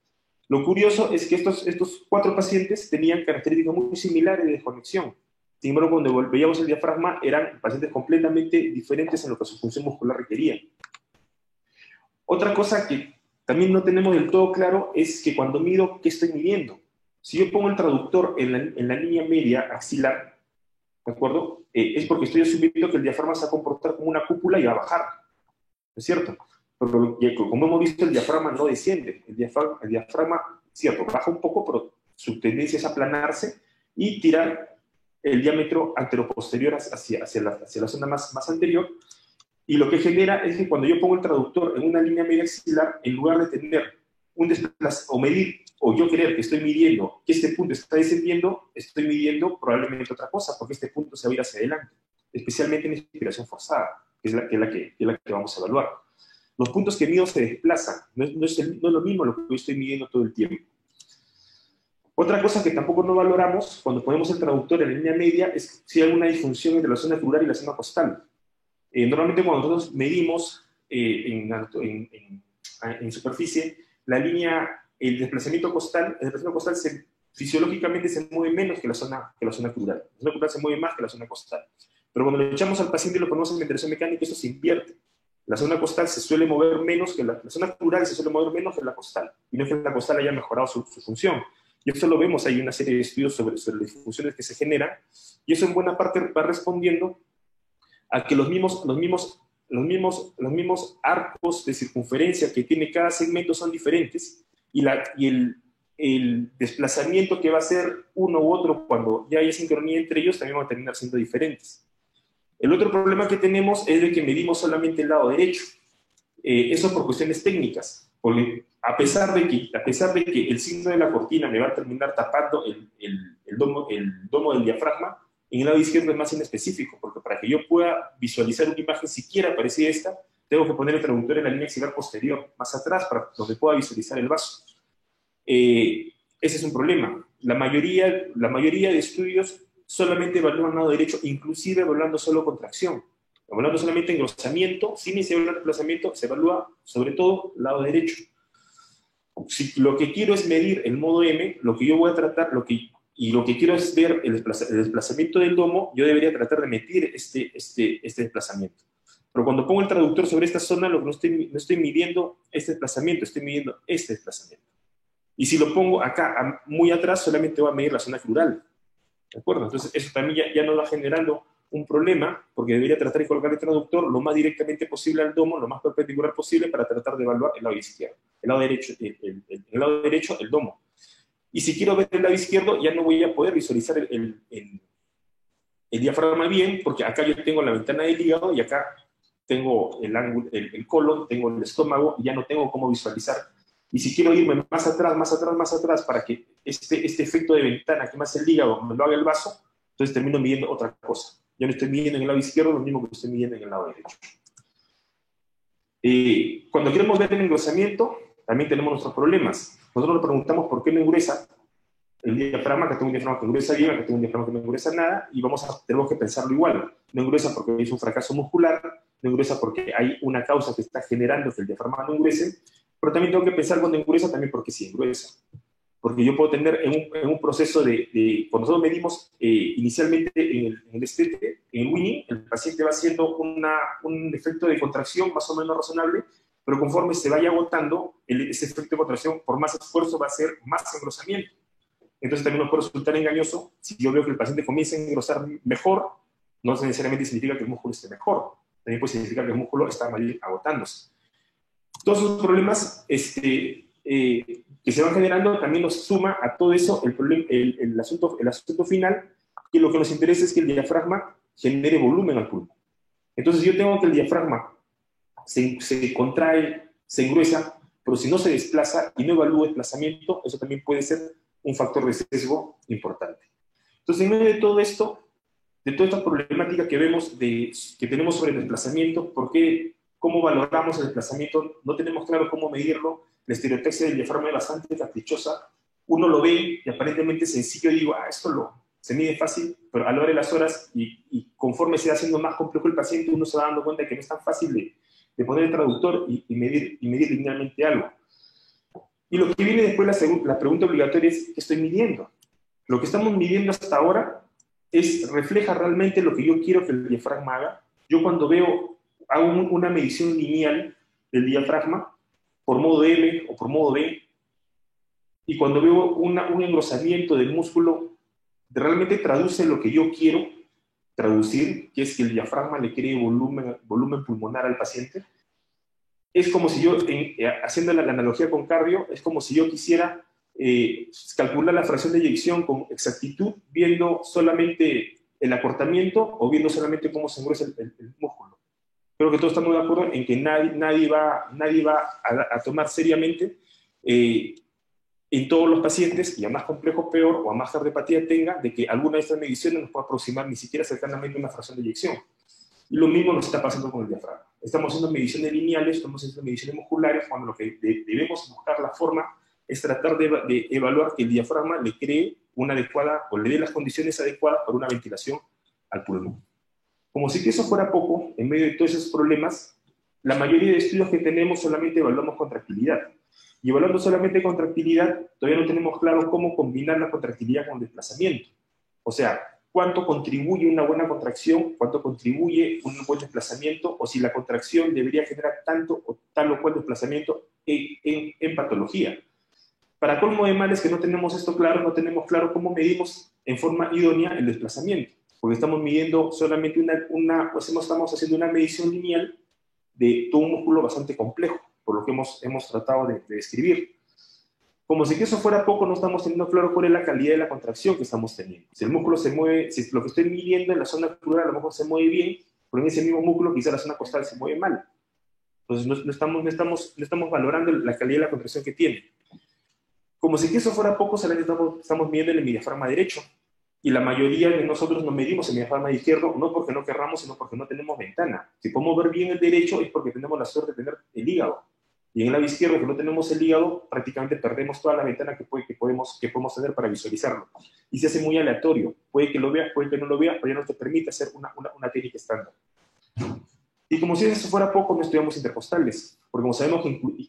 Speaker 1: Lo curioso es que estos 4 pacientes tenían características muy similares de desconexión. Sin embargo, cuando veíamos el diafragma, eran pacientes completamente diferentes en lo que su función muscular requería. Otra cosa que también no tenemos del todo claro es que cuando mido, ¿qué estoy midiendo? Si yo pongo el traductor en la línea media axilar, ¿de acuerdo? Es porque estoy asumiendo que el diafragma se va a comportar como una cúpula y va a bajar, ¿no es cierto? Pero como hemos visto, el diafragma no desciende. El diafragma, cierto, baja un poco, pero su tendencia es aplanarse y tirar el diámetro anteroposterior hacia la zona más anterior. Y lo que genera es que cuando yo pongo el traductor en una línea media axilar, en lugar de tener un desplazamiento o medir, o yo creer que estoy midiendo que este punto está descendiendo, estoy midiendo probablemente otra cosa, porque este punto se va a ir hacia adelante, especialmente en inspiración forzada, que es la que vamos a evaluar. Los puntos que mido se desplazan, no es lo mismo lo que yo estoy midiendo todo el tiempo. Otra cosa que tampoco no valoramos cuando ponemos el traductor en la línea media es si hay alguna disfunción entre la zona ocular y la zona costal. Normalmente cuando nosotros medimos en superficie, el desplazamiento costal fisiológicamente se mueve menos que la zona ocular. La zona ocular se mueve más que la zona costal. Pero cuando le echamos al paciente y lo ponemos en ventilación mecánica, esto se invierte. La zona costal se suele mover menos que la zona ocular se suele mover menos que la costal. Y no es que la costal haya mejorado su función. Y esto lo vemos, hay una serie de estudios sobre las disfunciones que se generan, y eso en buena parte va respondiendo a que los mismos arcos de circunferencia que tiene cada segmento son diferentes, y el desplazamiento que va a hacer uno u otro cuando ya hay sincronía entre ellos también va a terminar siendo diferentes. El otro problema que tenemos es de que medimos solamente el lado derecho. Eso por cuestiones técnicas, porque a pesar de que el signo de la cortina me va a terminar tapando el domo del diafragma, en el lado izquierdo es más inespecífico, porque para que yo pueda visualizar una imagen siquiera parecida a esta, tengo que poner el traductor en la línea axilar posterior, más atrás, para donde pueda visualizar el vaso. Ese es un problema. la mayoría de estudios solamente evalúan el lado derecho, inclusive evaluando solo contracción. Evaluando solamente engrosamiento, sin ese desplazamiento, se evalúa sobre todo el lado derecho. Si lo que quiero es medir el modo M, lo que yo voy a tratar, y lo que quiero es ver el desplazamiento del domo, yo debería tratar de medir este desplazamiento. Pero cuando pongo el traductor sobre esta zona, lo que no estoy midiendo este desplazamiento, estoy midiendo este desplazamiento. Y si lo pongo acá, muy atrás, solamente voy a medir la zona crural. ¿De acuerdo? Entonces, eso también ya nos va generando un problema, porque debería tratar de colocar el traductor lo más directamente posible al domo, lo más perpendicular posible, para tratar de evaluar el lado izquierdo. El lado derecho, el lado derecho, el domo. Y si quiero ver el lado izquierdo, ya no voy a poder visualizar el diafragma bien, porque acá yo tengo la ventana del hígado y acá tengo el ángulo, el colon, tengo el estómago, y ya no tengo cómo visualizar. Y si quiero irme más atrás, más atrás, más atrás, para que este efecto de ventana que me hace el hígado me lo haga el vaso, entonces termino midiendo otra cosa. Yo no estoy midiendo en el lado izquierdo lo mismo que estoy midiendo en el lado derecho. Cuando queremos ver el engrosamiento, también tenemos nuestros problemas. Nosotros nos preguntamos por qué no engresa el diafragma, que tengo un diafragma que engresa bien, que tengo un diafragma que no engresa nada, y tenemos que pensarlo igual. No engresa porque es un fracaso muscular, no engresa porque hay una causa que está generando que el diafragma no engrese, pero también tengo que pensar cuando engresa, también porque sí engresa. Porque yo puedo tener en un proceso cuando nosotros medimos inicialmente en el destete, en el Winnie, el paciente va haciendo un efecto de contracción más o menos razonable, pero conforme se vaya agotando, ese efecto de contracción, por más esfuerzo, va a ser más engrosamiento. Entonces también nos puede resultar engañoso si yo veo que el paciente comienza a engrosar mejor, no necesariamente significa que el músculo esté mejor, también puede significar que el músculo está más bien agotándose. Todos esos problemas que se van generando también nos suma a todo eso el asunto final, que lo que nos interesa es que el diafragma genere volumen al pulmón. Entonces yo tengo que el diafragma se contrae, se engruesa, pero si no se desplaza y no evalúa desplazamiento, eso también puede ser un factor de sesgo importante. Entonces, en medio de todo esto, de toda esta problemática que vemos, que tenemos sobre el desplazamiento, cómo valoramos el desplazamiento, no tenemos claro cómo medirlo, la estereotaxia del diafragma es bastante caprichosa, uno lo ve y aparentemente sencillo, y digo, esto se mide fácil, pero a lo largo de las horas y conforme se va haciendo más complejo el paciente, uno se va dando cuenta de que no es tan fácil de poner el traductor y medir linealmente algo. Y lo que viene después, la pregunta obligatoria es, ¿qué estoy midiendo? Lo que estamos midiendo hasta ahora refleja realmente lo que yo quiero que el diafragma haga. Yo cuando hago una medición lineal del diafragma, por modo M o por modo B, y cuando veo un engrosamiento del músculo, realmente traduce lo que yo quiero traducir, que es que el diafragma le cree volumen pulmonar al paciente. Es como si yo, haciendo la analogía con cardio, es como si yo quisiera calcular la fracción de eyección con exactitud, viendo solamente el acortamiento o viendo solamente cómo se engresa el músculo. Creo que todos estamos de acuerdo en que nadie va a tomar seriamente en todos los pacientes, y a más complejo peor, o a más cardiopatía tenga, de que alguna de estas mediciones nos pueda aproximar ni siquiera cercanamente una fracción de eyección. Y lo mismo nos está pasando con el diafragma. Estamos haciendo mediciones lineales, estamos haciendo mediciones musculares, cuando lo que debemos buscar la forma es tratar de evaluar que el diafragma le cree una adecuada, o le dé las condiciones adecuadas para una ventilación al pulmón. Como si eso fuera poco, en medio de todos esos problemas, la mayoría de estudios que tenemos solamente evaluamos contractilidad. Y evaluando solamente contractilidad, todavía no tenemos claro cómo combinar la contractilidad con el desplazamiento. O sea, cuánto contribuye una buena contracción, cuánto contribuye un buen desplazamiento, o si la contracción debería generar tanto o tal o cual desplazamiento en patología. Para colmo de males que no tenemos esto claro, no tenemos claro cómo medimos en forma idónea el desplazamiento, porque estamos midiendo solamente estamos haciendo una medición lineal de todo un músculo bastante complejo, por lo que hemos tratado de describir. Como si que eso fuera poco, no estamos teniendo claro cuál es la calidad de la contracción que estamos teniendo. Si el músculo se mueve, si lo que estoy midiendo en la zona crural a lo mejor se mueve bien, pero en ese mismo músculo quizá la zona costal se mueve mal. Entonces no estamos valorando la calidad de la contracción que tiene. Como si que eso fuera poco, solamente estamos midiendo el diafragma derecho. Y la mayoría de nosotros nos medimos el diafragma izquierdo, no porque no querramos, sino porque no tenemos ventana. Si podemos ver bien el derecho es porque tenemos la suerte de tener el hígado. Y en el lado izquierdo, que no tenemos el hígado, prácticamente perdemos toda la ventana que podemos tener para visualizarlo. Y se hace muy aleatorio. Puede que lo veas, puede que no lo veas, pero ya no te permite hacer una técnica estándar. Y como si eso fuera poco, no estudiamos intercostales. Porque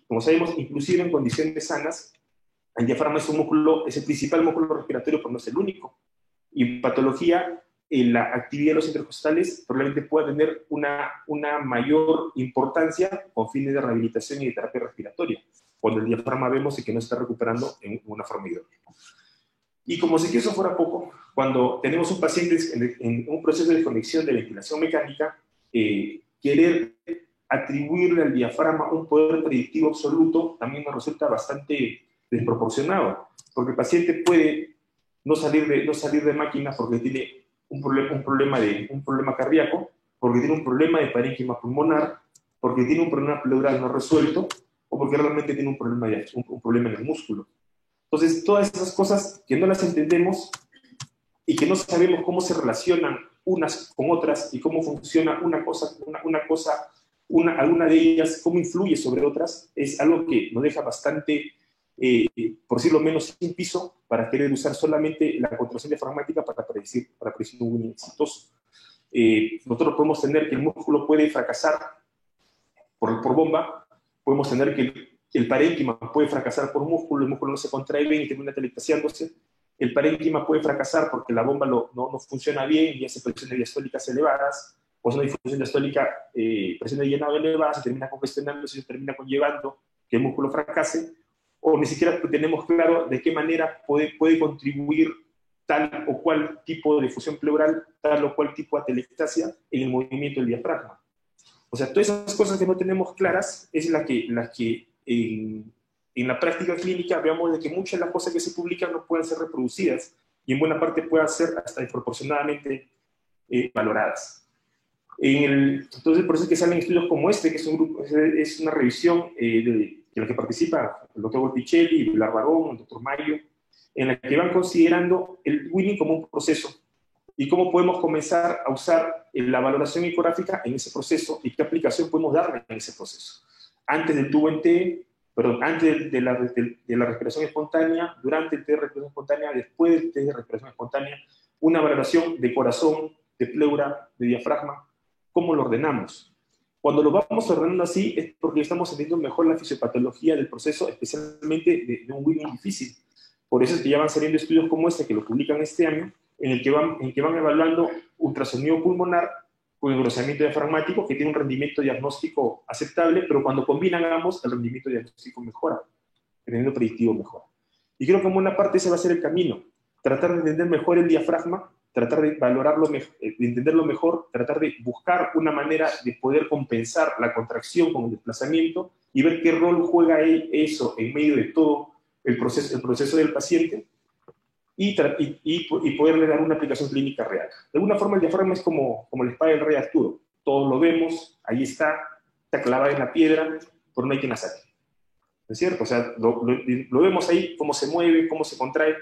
Speaker 1: como sabemos, inclusive en condiciones sanas, el diafragma es el principal músculo respiratorio, pero no es el único. Y en patología, la actividad de los intercostales probablemente pueda tener una mayor importancia con fines de rehabilitación y de terapia respiratoria, cuando el diafragma vemos que no se está recuperando en una forma idónea. Y como si eso fuera poco, cuando tenemos un paciente en un proceso de desconexión de ventilación mecánica, querer atribuirle al diafragma un poder predictivo absoluto también nos resulta bastante desproporcionado, porque el paciente puede no salir de máquina porque tiene un problema cardíaco, porque tiene un problema de parénquima pulmonar, porque tiene un problema pleural no resuelto, o porque realmente tiene un problema en el músculo. Entonces, todas esas cosas que no las entendemos y que no sabemos cómo se relacionan unas con otras y cómo funciona alguna de ellas, cómo influye sobre otras, es algo que nos deja bastante, por decirlo menos, sin piso para querer usar solamente la contracción diafragmática para predecir un winning exitoso. Nosotros podemos tener que el músculo puede fracasar por bomba, podemos tener que el parénquima puede fracasar por músculo, el músculo no se contrae bien y termina telectasiándose, el parénquima puede fracasar porque la bomba no funciona bien y hace presiones diastólicas elevadas, o si no hay función diastólica, presión de llenado elevada, se termina congestionándose, se termina conllevando que el músculo fracase, o ni siquiera tenemos claro de qué manera puede contribuir tal o cual tipo de difusión pleural, tal o cual tipo de atelectasia en el movimiento del diafragma. O sea, todas esas cosas que no tenemos claras es la que en la práctica clínica veamos de que muchas de las cosas que se publican no pueden ser reproducidas y en buena parte puedan ser hasta desproporcionadamente valoradas. Entonces, por eso es que salen estudios como este, que es una revisión en la que participa el doctor Volpicelli, Pilar Barón, el doctor Mayo, en la que van considerando el winning como un proceso y cómo podemos comenzar a usar la valoración ecográfica en ese proceso y qué aplicación podemos darle en ese proceso. Antes del tubo en T, antes de la respiración espontánea, durante el test de respiración espontánea, después del test de respiración espontánea, una valoración de corazón, de pleura, de diafragma, cómo lo ordenamos. Cuando lo vamos ordenando así es porque estamos entendiendo mejor la fisiopatología del proceso, especialmente de un winning difícil. Por eso es que ya van saliendo estudios como este, que lo publican este año, en el que van evaluando ultrasonido pulmonar con engrosamiento diafragmático, que tiene un rendimiento diagnóstico aceptable, pero cuando combinan ambos, el rendimiento diagnóstico mejora, el rendimiento predictivo mejora. Y creo que en buena parte ese va a ser el camino, tratar de entender mejor el diafragma, tratar de valorarlo, de entenderlo mejor, tratar de buscar una manera de poder compensar la contracción con el desplazamiento y ver qué rol juega eso en medio de todo el proceso del paciente y poderle dar una aplicación clínica real. De alguna forma el diafragma es como la espada del rey Arturo. Todos lo vemos, ahí está clavada en la piedra, pero no hay quien la saque. ¿No es cierto? O sea, lo vemos ahí, cómo se mueve, cómo se contrae,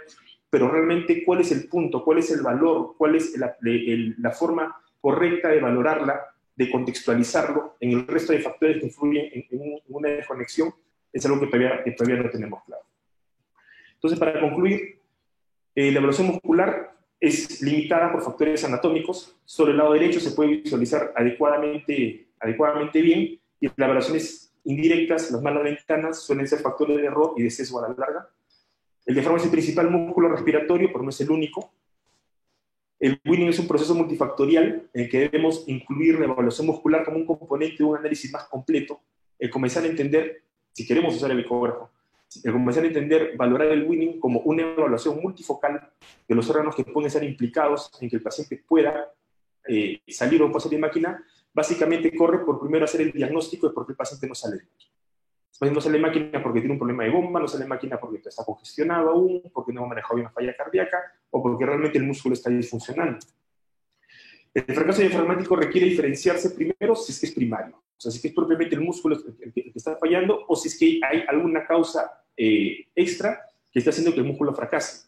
Speaker 1: pero realmente cuál es el punto, cuál es el valor, cuál es la forma correcta de valorarla, de contextualizarlo en el resto de factores que influyen en una desconexión, es algo que todavía no tenemos claro. Entonces, para concluir, la evaluación muscular es limitada por factores anatómicos. Sobre el lado derecho se puede visualizar adecuadamente bien, y las evaluaciones indirectas, las malas ventanas, suelen ser factores de error y de sesgo a la larga. El diafragma es el principal músculo respiratorio, pero no es el único. El winning es un proceso multifactorial en el que debemos incluir la evaluación muscular como un componente de un análisis más completo, el comenzar a entender, si queremos usar el ecógrafo, el comenzar a entender, valorar el winning como una evaluación multifocal de los órganos que pueden ser implicados en que el paciente pueda salir o pasar de máquina, básicamente corre por primero hacer el diagnóstico de por qué el paciente no sale de máquina. El paciente no sale de máquina porque tiene un problema de bomba, no sale de máquina porque está congestionado aún, porque no ha manejado bien una falla cardíaca, o porque realmente el músculo está disfuncionando. El fracaso diafragmático requiere diferenciarse primero si es que es primario. O sea, si es que es propiamente el músculo el que está fallando, o si es que hay alguna causa extra que está haciendo que el músculo fracase.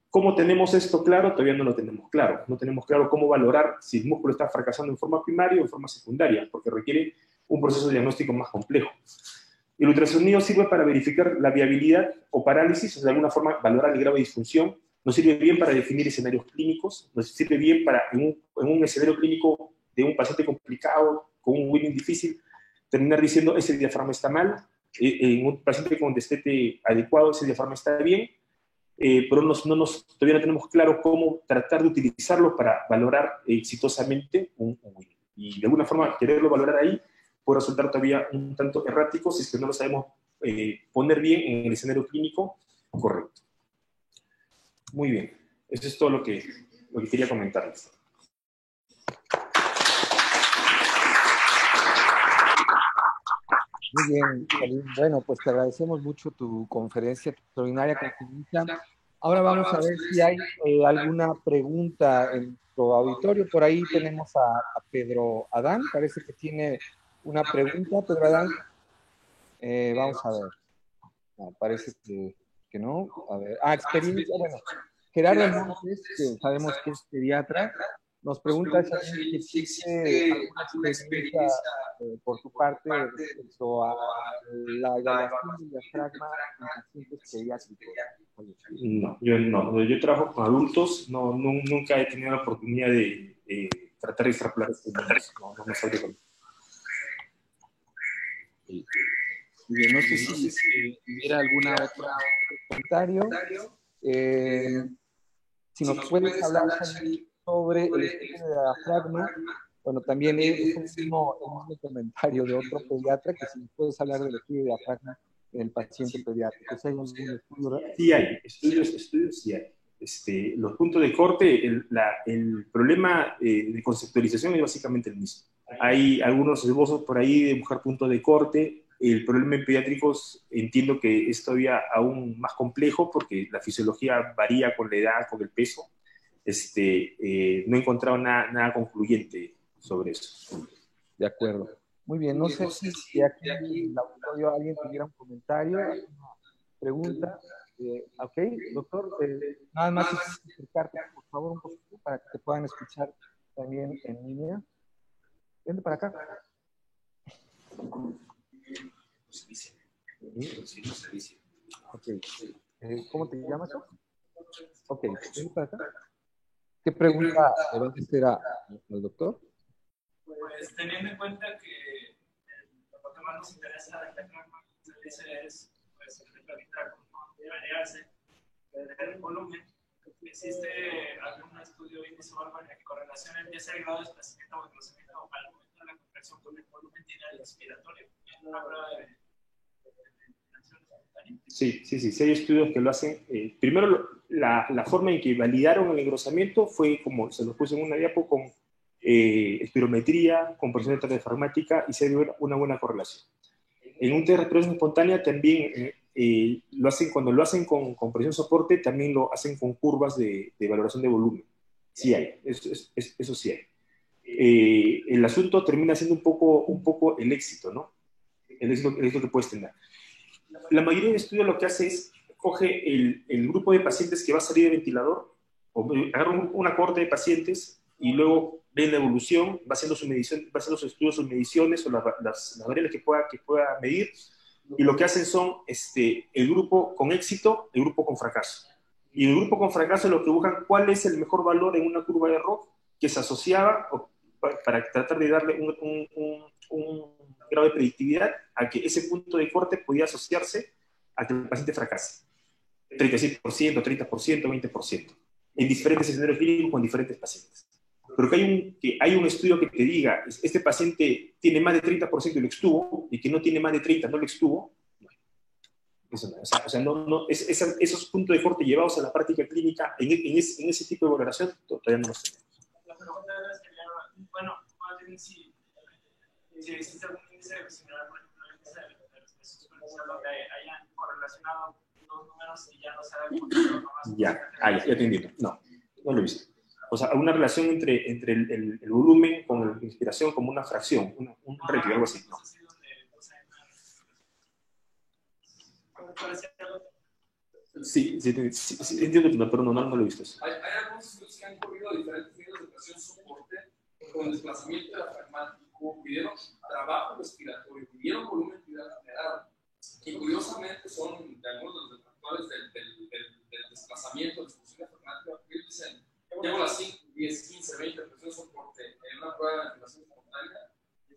Speaker 1: ¿Cómo tenemos esto claro? Todavía no lo tenemos claro. No tenemos claro cómo valorar si el músculo está fracasando en forma primaria o en forma secundaria, porque requiere un proceso diagnóstico más complejo. El ultrasonido sirve para verificar la viabilidad o parálisis, o de alguna forma valorar el grado de disfunción. Nos sirve bien para definir escenarios clínicos, nos sirve bien para, en un escenario clínico de un paciente complicado, con un Winning difícil, terminar diciendo ese diafragma está mal, en un paciente con destete adecuado ese diafragma está bien, pero todavía no tenemos claro cómo tratar de utilizarlo para valorar exitosamente un Winning. Y de alguna forma quererlo valorar ahí puede resultar todavía un tanto errático si es que no lo sabemos poner bien en el escenario clínico correcto. Muy bien, eso es todo lo que quería comentarles.
Speaker 2: Muy bien, Salim. Bueno, pues te agradecemos mucho tu conferencia, tu extraordinaria conferencia. Ahora vamos a ver si hay alguna pregunta en nuestro auditorio. Por ahí tenemos a Pedro Adán, parece que tiene una pregunta. Pedro Adán, vamos a ver. No, parece que no. A ver. Experiencia. Bueno, Gerardo Montes, que sabemos que es pediatra, nos pregunta si existe alguna experiencia por tu parte respecto a la evaluación del diafragma en pacientes pediátricos.
Speaker 1: Yo trabajo con adultos, nunca he tenido la oportunidad de tratar de extrapolar este no me sabría con.
Speaker 2: No sé si hubiera alguna otra comentario. Si nos puedes hablar sobre el estudio de diafragma. Bueno, también es el mismo comentario de otro pediatra, que si nos puedes hablar del estudio de diafragma en el paciente pediátrico. ¿Sí hay algún estudio?
Speaker 1: Sí hay, estudios sí hay. Los puntos de corte, el problema de conceptualización es básicamente el mismo. Hay algunos esbozos por ahí de buscar puntos de corte. El problema en pediátricos entiendo que es todavía aún más complejo porque la fisiología varía con la edad, con el peso. No he encontrado nada concluyente sobre eso.
Speaker 2: De acuerdo. Muy bien, no sé si aquí en el auditorio alguien tuviera un comentario, alguna pregunta. Ok, doctor, nada más explicarte, por favor, un poquito para que te puedan escuchar también en línea. Vente para acá. Ok. ¿Cómo te llamas tú? Ok, vente para acá. ¿Qué pregunta le vas a hacer al doctor?
Speaker 3: Pues teniendo en cuenta que lo que más nos interesa de la diafragma es pues, evitar variarse del volumen. ¿Existe algún estudio índice o algo en el que correlacione ya sea el grado de desplazamiento o desplazamiento al momento de la contracción con el volumen tinal expiratorio en una prueba de ventilación espontánea?
Speaker 1: Sí, hay estudios que lo hacen. Primero, la forma en que validaron el engrosamiento fue como se lo puse en una diapo con espirometría, con presión diafragmática y se dio una buena correlación. En un test de respiración espontánea también lo hacen, cuando lo hacen con presión soporte, también lo hacen con curvas de valoración de volumen. Sí hay, eso sí hay. El asunto termina siendo un poco el éxito, ¿no? El éxito que puedes tener. La mayoría de estudios lo que hace es coge el grupo de pacientes que va a salir del ventilador, o agarra una cohorte de pacientes y luego ve la evolución, va haciendo su medición, va haciendo sus estudios, sus mediciones o las variables que pueda medir, y lo que hacen son el grupo con éxito, el grupo con fracaso. Y en el grupo con fracaso lo que buscan cuál es el mejor valor en una curva de ROC que se asociaba para tratar de darle un grado de predictividad a que ese punto de corte podía asociarse a que el paciente fracase. 36%, 30%, 20%, en diferentes escenarios clínicos con diferentes pacientes. Pero que hay un estudio que te diga, este paciente tiene más de 30% y lo extuvo, y que no tiene más de 30% no lo extuvo, eso no. Esos puntos de corte llevados a la práctica clínica en ese tipo de valoración todavía no los tenemos.
Speaker 3: La pregunta sería, bueno, más bien si existe algún índice similar, por ejemplo, el índice de respiración superficial, donde hayan correlacionado dos números y ya no se haga
Speaker 1: Ya te entiendo. No lo he visto. O sea, una relación entre el volumen con la inspiración como una fracción, un ratio, algo así. No. Sí, entiendo, pero no lo he visto eso.
Speaker 4: Hay algunos estudios que han corrido diferentes niveles de presión soporte con desplazamiento diafragmático, pidieron trabajo respiratorio, pidieron volumen generado Y curiosamente son de algunos de los detractores del desplazamiento, de discusión enfermática, porque ellos dicen, llevo las 5, 10, 15, 20 presiones de soporte en una prueba de ventilación espontánea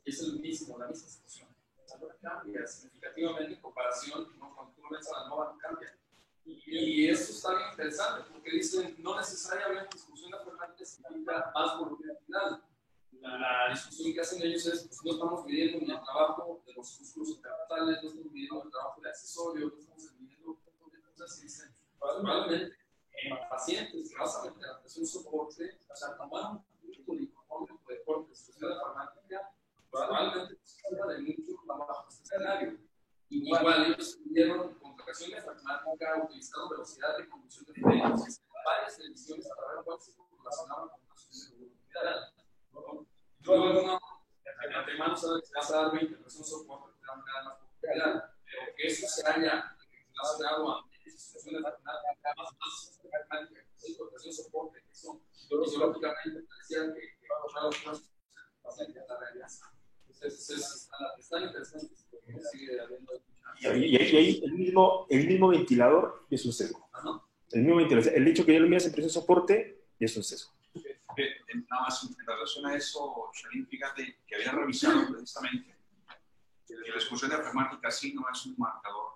Speaker 4: y es el mismo, la misma situación. O sea, no cambia significativamente en comparación, ¿no? Cuando tú ves a la nueva, no cambia. Y eso está bien interesante, porque dicen, no necesariamente discusión enfermática significa más volumetría. La discusión que hacen ellos es, pues no estamos midiendo ni el trabajo de los músculos intercostales, no estamos midiendo el trabajo de accesorios, no estamos midiendo un montón de cosas y dicen, probablemente en pacientes que vas a meter a presión soporte, o sea, tomar un tipo de deporte, discusión enfermática, probablemente sirva de mucho trabajo este escenario. Igual ellos midieron contracción diafragmática utilizando velocidad de conducción de frenos, varias mediciones para ver cuál se relacionaba con la situación de velocidad. Luego, no, de antemano sabes que vas a dar 20 personas soporte, te dan cada más popularidad, pero que eso se haya relacionado a situaciones enfermáticas más enfermáticas, presión soporte, que son fisiológicamente parecían que vamos a los pacientes a la realidad. Entonces, están interesantes. Sigue habiendo.
Speaker 1: Y ahí el mismo ventilador es un sesgo. El mismo ventilador. El hecho que ya lo miras en presión soporte es un sesgo.
Speaker 5: Nada más en relación a eso, Shalim, fíjate que había revisado precisamente que la discusión diafragmática sí no es un marcador,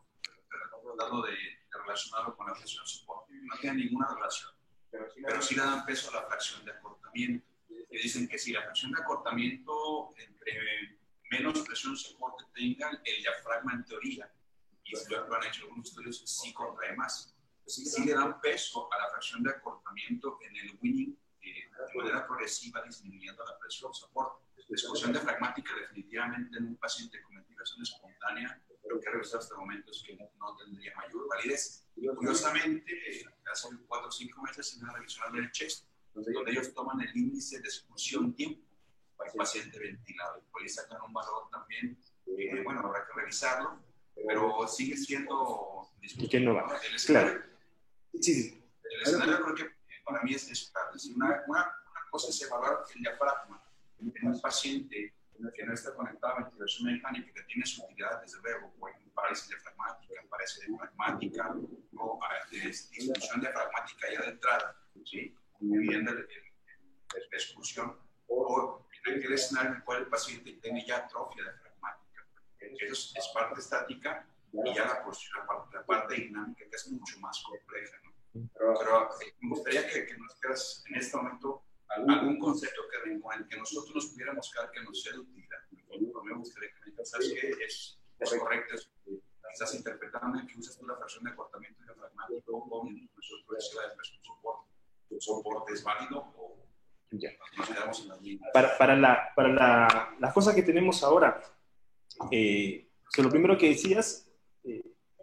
Speaker 5: tratando de relacionarlo con la presión soporte. No tiene ninguna relación, pero sí le dan peso a la fracción de acortamiento. Que dicen que si la fracción de acortamiento entre menos presión soporte tenga, el diafragma en teoría, y si lo han hecho algunos estudios, sí contrae más. Sí le dan peso a la fracción de acortamiento en el winning de manera progresiva, disminuyendo la presión soporte. Discusión diafragmática definitivamente en un paciente con ventilación espontánea, lo que he revisado hasta el momento es que no tendría mayor validez. Curiosamente, hace 4 o 5 meses se me ha revisado el chest, donde ellos toman el índice de expulsión tiempo para el paciente ventilado. Y por ahí sacan un valor también, bueno, habrá que revisarlo, pero sigue siendo
Speaker 1: discutible. ¿Y qué no va?
Speaker 5: Claro.
Speaker 1: Sí.
Speaker 5: El escenario creo que para mí es claro. Una cosa es evaluar el diafragma en un paciente que no está conectado a ventilación mecánica, que tiene su utilidad, desde luego, por parálisis diafragmática, parálisis diafragmática, o disfunción diafragmática ya de entrada, ¿sí? Viviendo la exclusión, o en aquel escenario en el cual el paciente tiene ya atrofia diafragmática. Eso es parte estática y ya la parte dinámica, que es mucho más compleja, ¿no? Pero me gustaría que nos dieras en este momento algún concepto con el que nosotros nos pudiéramos quedar que nos sea de utilidad. Me gustaría que me digas que es correcto, quizás interpretando que usas tú la fracción de acortamiento diafragmático con nuestra progresiva de presión soporte. ¿El soporte es válido o nos quedamos en la línea?
Speaker 1: Para la cosa que tenemos ahora, lo primero que decías,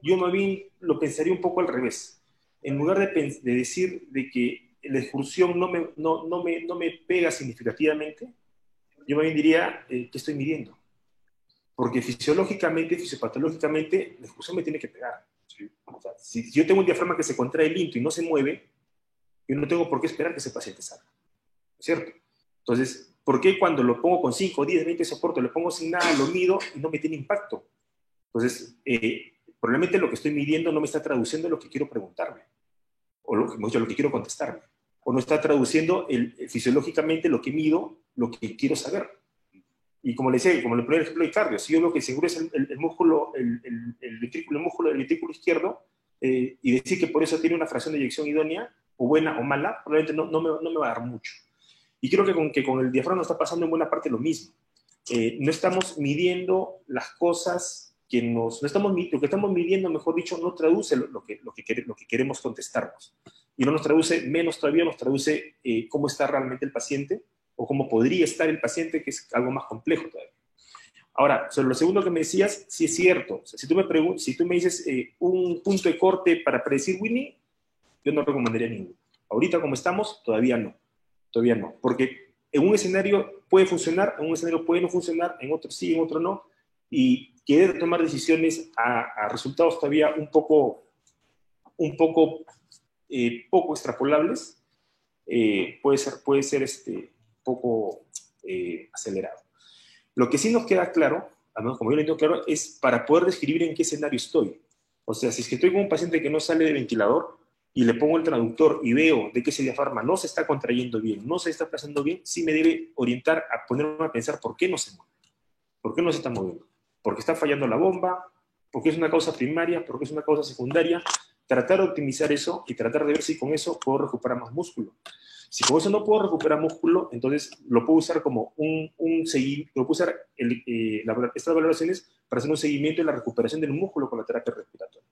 Speaker 1: yo más bien lo pensaría un poco al revés. En lugar de decir de que la excursión no me pega significativamente, yo más bien diría, ¿qué estoy midiendo? Porque fisiológicamente, fisiopatológicamente, la excursión me tiene que pegar. ¿Sí? O sea, si yo tengo un diafragma que se contrae lento y no se mueve, yo no tengo por qué esperar que ese paciente salga. ¿Cierto? Entonces, ¿por qué cuando lo pongo con 5, 10, 20 soportes, lo pongo sin nada, lo mido y no me tiene impacto? Entonces, probablemente lo que estoy midiendo no me está traduciendo lo que quiero preguntarme, o lo que quiero contestarme, o no está traduciendo fisiológicamente lo que mido, lo que quiero saber. Y como le decía, como le ponía el ejemplo de cardio, si yo veo que seguro es el músculo, el músculo del ventrículo izquierdo, y decir que por eso tiene una fracción de eyección idónea, o buena o mala, probablemente no me va a dar mucho. Y creo que con el diafragma está pasando en buena parte lo mismo. No estamos midiendo las cosas lo que estamos midiendo, mejor dicho, no traduce lo que queremos contestarnos. Y no nos traduce, menos todavía nos traduce cómo está realmente el paciente o cómo podría estar el paciente, que es algo más complejo todavía. Ahora, sobre lo segundo que me decías, sí es cierto. O sea, si tú me dices un punto de corte para predecir winning, yo no recomendaría ninguno. Ahorita como estamos, todavía no. Porque en un escenario puede funcionar, en un escenario puede no funcionar, en otro sí, en otro no. Y querer tomar decisiones a resultados todavía un poco extrapolables, puede ser poco acelerado. Lo que sí nos queda claro al menos como yo lo entiendo claro, es para poder describir en qué escenario estoy. O sea, si es que estoy con un paciente que no sale de ventilador y le pongo el traductor y veo de que ese diafragma no se está contrayendo bien, no se está pasando bien, sí me debe orientar a ponerme a pensar por qué no se mueve, por qué no se está moviendo, porque está fallando la bomba, porque es una causa primaria, porque es una causa secundaria. Tratar de optimizar eso y tratar de ver si con eso puedo recuperar más músculo. Si con eso no puedo recuperar músculo, entonces lo puedo usar como un seguimiento, lo puedo usar estas valoraciones para hacer un seguimiento de la recuperación del músculo con la terapia respiratoria.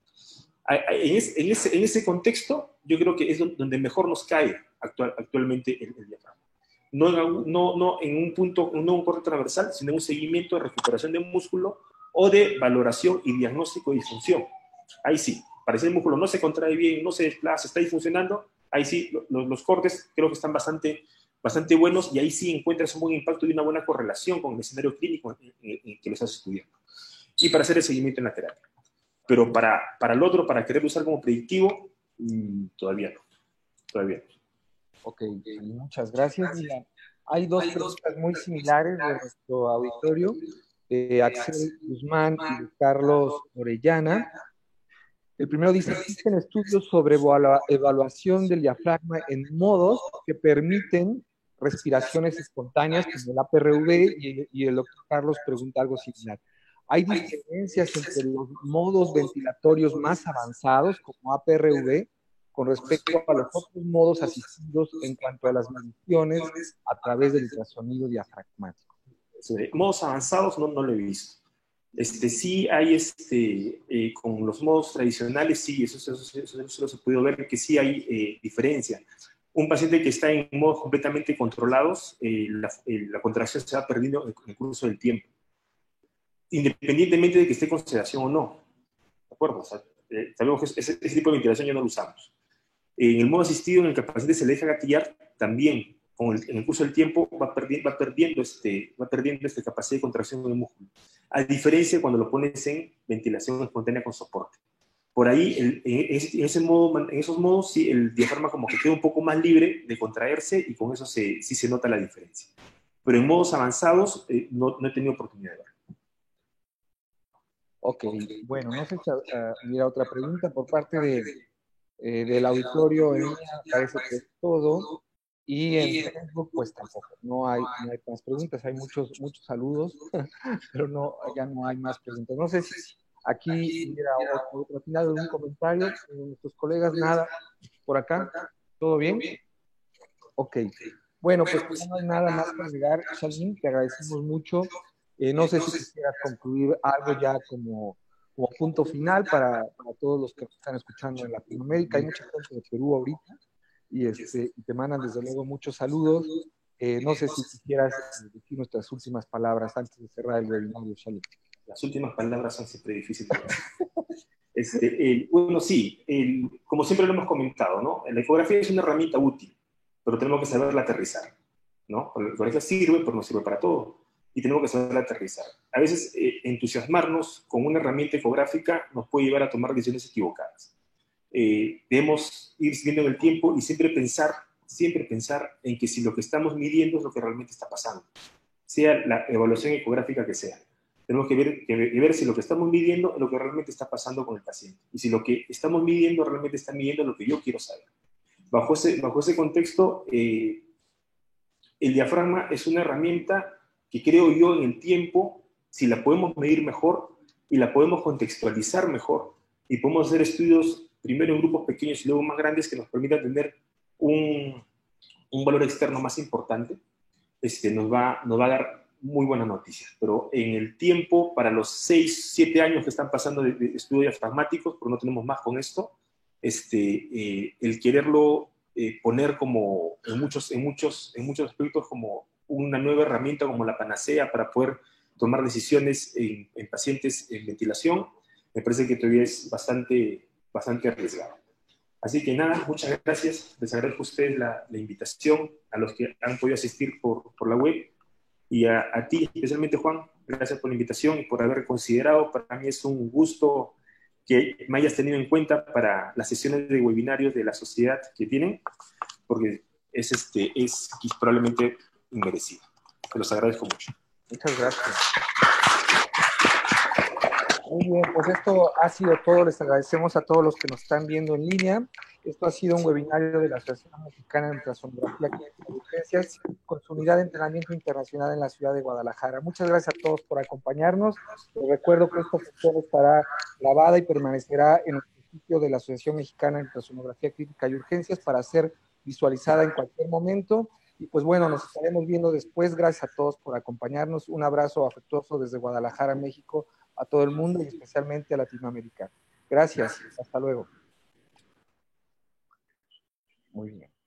Speaker 1: En ese contexto, yo creo que es donde mejor nos cae actualmente el diafragma. No en un punto, no un corte transversal, sino en un seguimiento de recuperación de músculo o de valoración y diagnóstico de disfunción. Ahí sí, para si el músculo no se contrae bien, no se desplaza, está disfuncionando, ahí sí, los cortes creo que están bastante buenos y ahí sí encuentras un buen impacto y una buena correlación con el escenario clínico en que lo estás estudiando. Y para hacer el seguimiento en la terapia. Pero para el otro, para querer usar como predictivo, todavía no.
Speaker 2: Ok, muchas gracias. Mira, hay dos preguntas muy similares de nuestro auditorio, de Axel Guzmán y de Carlos Orellana. El primero dice, existen estudios sobre evaluación del diafragma en modos que permiten respiraciones espontáneas como el APRV, y el doctor Carlos pregunta algo similar. ¿Hay diferencias entre los modos ventilatorios más avanzados como APRV con respecto a los otros modos asistidos en cuanto a las mediciones a través del ultrasonido diafragmático?
Speaker 1: Modos avanzados no lo he visto. Sí hay, con los modos tradicionales, sí, eso se ha podido ver que sí hay diferencia. Un paciente que está en modos completamente controlados, la contracción se va perdiendo en el curso del tiempo, independientemente de que esté con sedación o no. ¿De acuerdo? O sea, sabemos que ese tipo de ventilación ya no lo usamos. En el modo asistido, en el que al paciente se le deja gatillar, también en el curso del tiempo va perdiendo esta capacidad de contracción del músculo. A diferencia de cuando lo pones en ventilación espontánea con soporte. Por ahí, en esos modos, sí, el diafragma como que queda un poco más libre de contraerse y con eso sí se nota la diferencia. Pero en modos avanzados no he tenido oportunidad de verlo.
Speaker 2: Ok, bueno, no sé si hubiera otra pregunta por parte del auditorio. En línea parece que es todo. Y en Facebook, pues tampoco, no hay más preguntas, hay muchos saludos, pero ya no hay más preguntas. No sé si aquí hubiera otro final, algún comentario de nuestros colegas. Nada por acá, ¿todo bien? Ok, bueno, pues no hay nada más para agregar. Shalim, te agradecemos mucho. No sé si quisieras concluir algo ya como punto final para todos los que nos están escuchando en Latinoamérica. Hay mucha gente de Perú ahorita. Y te mandan desde luego muchos saludos. No sé si quisieras decir nuestras últimas palabras antes de cerrar el webinar, Shalim.
Speaker 1: Las últimas palabras son siempre difíciles de decir. Bueno, sí, como siempre lo hemos comentado, ¿no? La ecografía es una herramienta útil, pero tenemos que saberla aterrizar, ¿no? La ecografía sirve, pero no sirve para todo. Y tenemos que saberla aterrizar. A veces entusiasmarnos con una herramienta ecográfica nos puede llevar a tomar decisiones equivocadas. Debemos ir siguiendo en el tiempo y siempre pensar en que si lo que estamos midiendo es lo que realmente está pasando, sea la evaluación ecográfica que sea. Tenemos que ver si lo que estamos midiendo es lo que realmente está pasando con el paciente y si lo que estamos midiendo realmente está midiendo lo que yo quiero saber. Bajo ese contexto, el diafragma es una herramienta que creo yo en el tiempo, si la podemos medir mejor y la podemos contextualizar mejor y podemos hacer estudios primero en grupos pequeños y luego más grandes que nos permitan tener un valor externo más importante, nos va a dar muy buenas noticias. Pero en el tiempo, para los 6, 7 años que están pasando de estudios diafragmáticos, porque no tenemos más con esto, el quererlo poner como en muchos aspectos como una nueva herramienta, como la panacea para poder tomar decisiones en pacientes en ventilación, me parece que todavía es bastante arriesgado. Así que nada, muchas gracias. Les agradezco a ustedes la invitación, a los que han podido asistir por la web, y a ti especialmente, Juan, gracias por la invitación y por haber considerado. Para mí es un gusto que me hayas tenido en cuenta para las sesiones de webinarios de la sociedad que tienen, porque es probablemente inmerecido. Te los agradezco mucho.
Speaker 2: Muchas gracias. Muy bien, pues esto ha sido todo. Les agradecemos a todos los que nos están viendo en línea. Esto ha sido un webinario de la Asociación Mexicana de Ultrasonografía Clínica de Urgencias con su unidad de entrenamiento internacional en la ciudad de Guadalajara. Muchas gracias a todos por acompañarnos. Les recuerdo que esta sesión estará grabada y permanecerá en nuestro sitio de la Asociación Mexicana de Ultrasonografía Clínica y Urgencias para ser visualizada en cualquier momento. Y pues bueno, nos estaremos viendo después. Gracias a todos por acompañarnos. Un abrazo afectuoso desde Guadalajara, México, a todo el mundo y especialmente a Latinoamérica. Gracias. Hasta luego. Muy bien.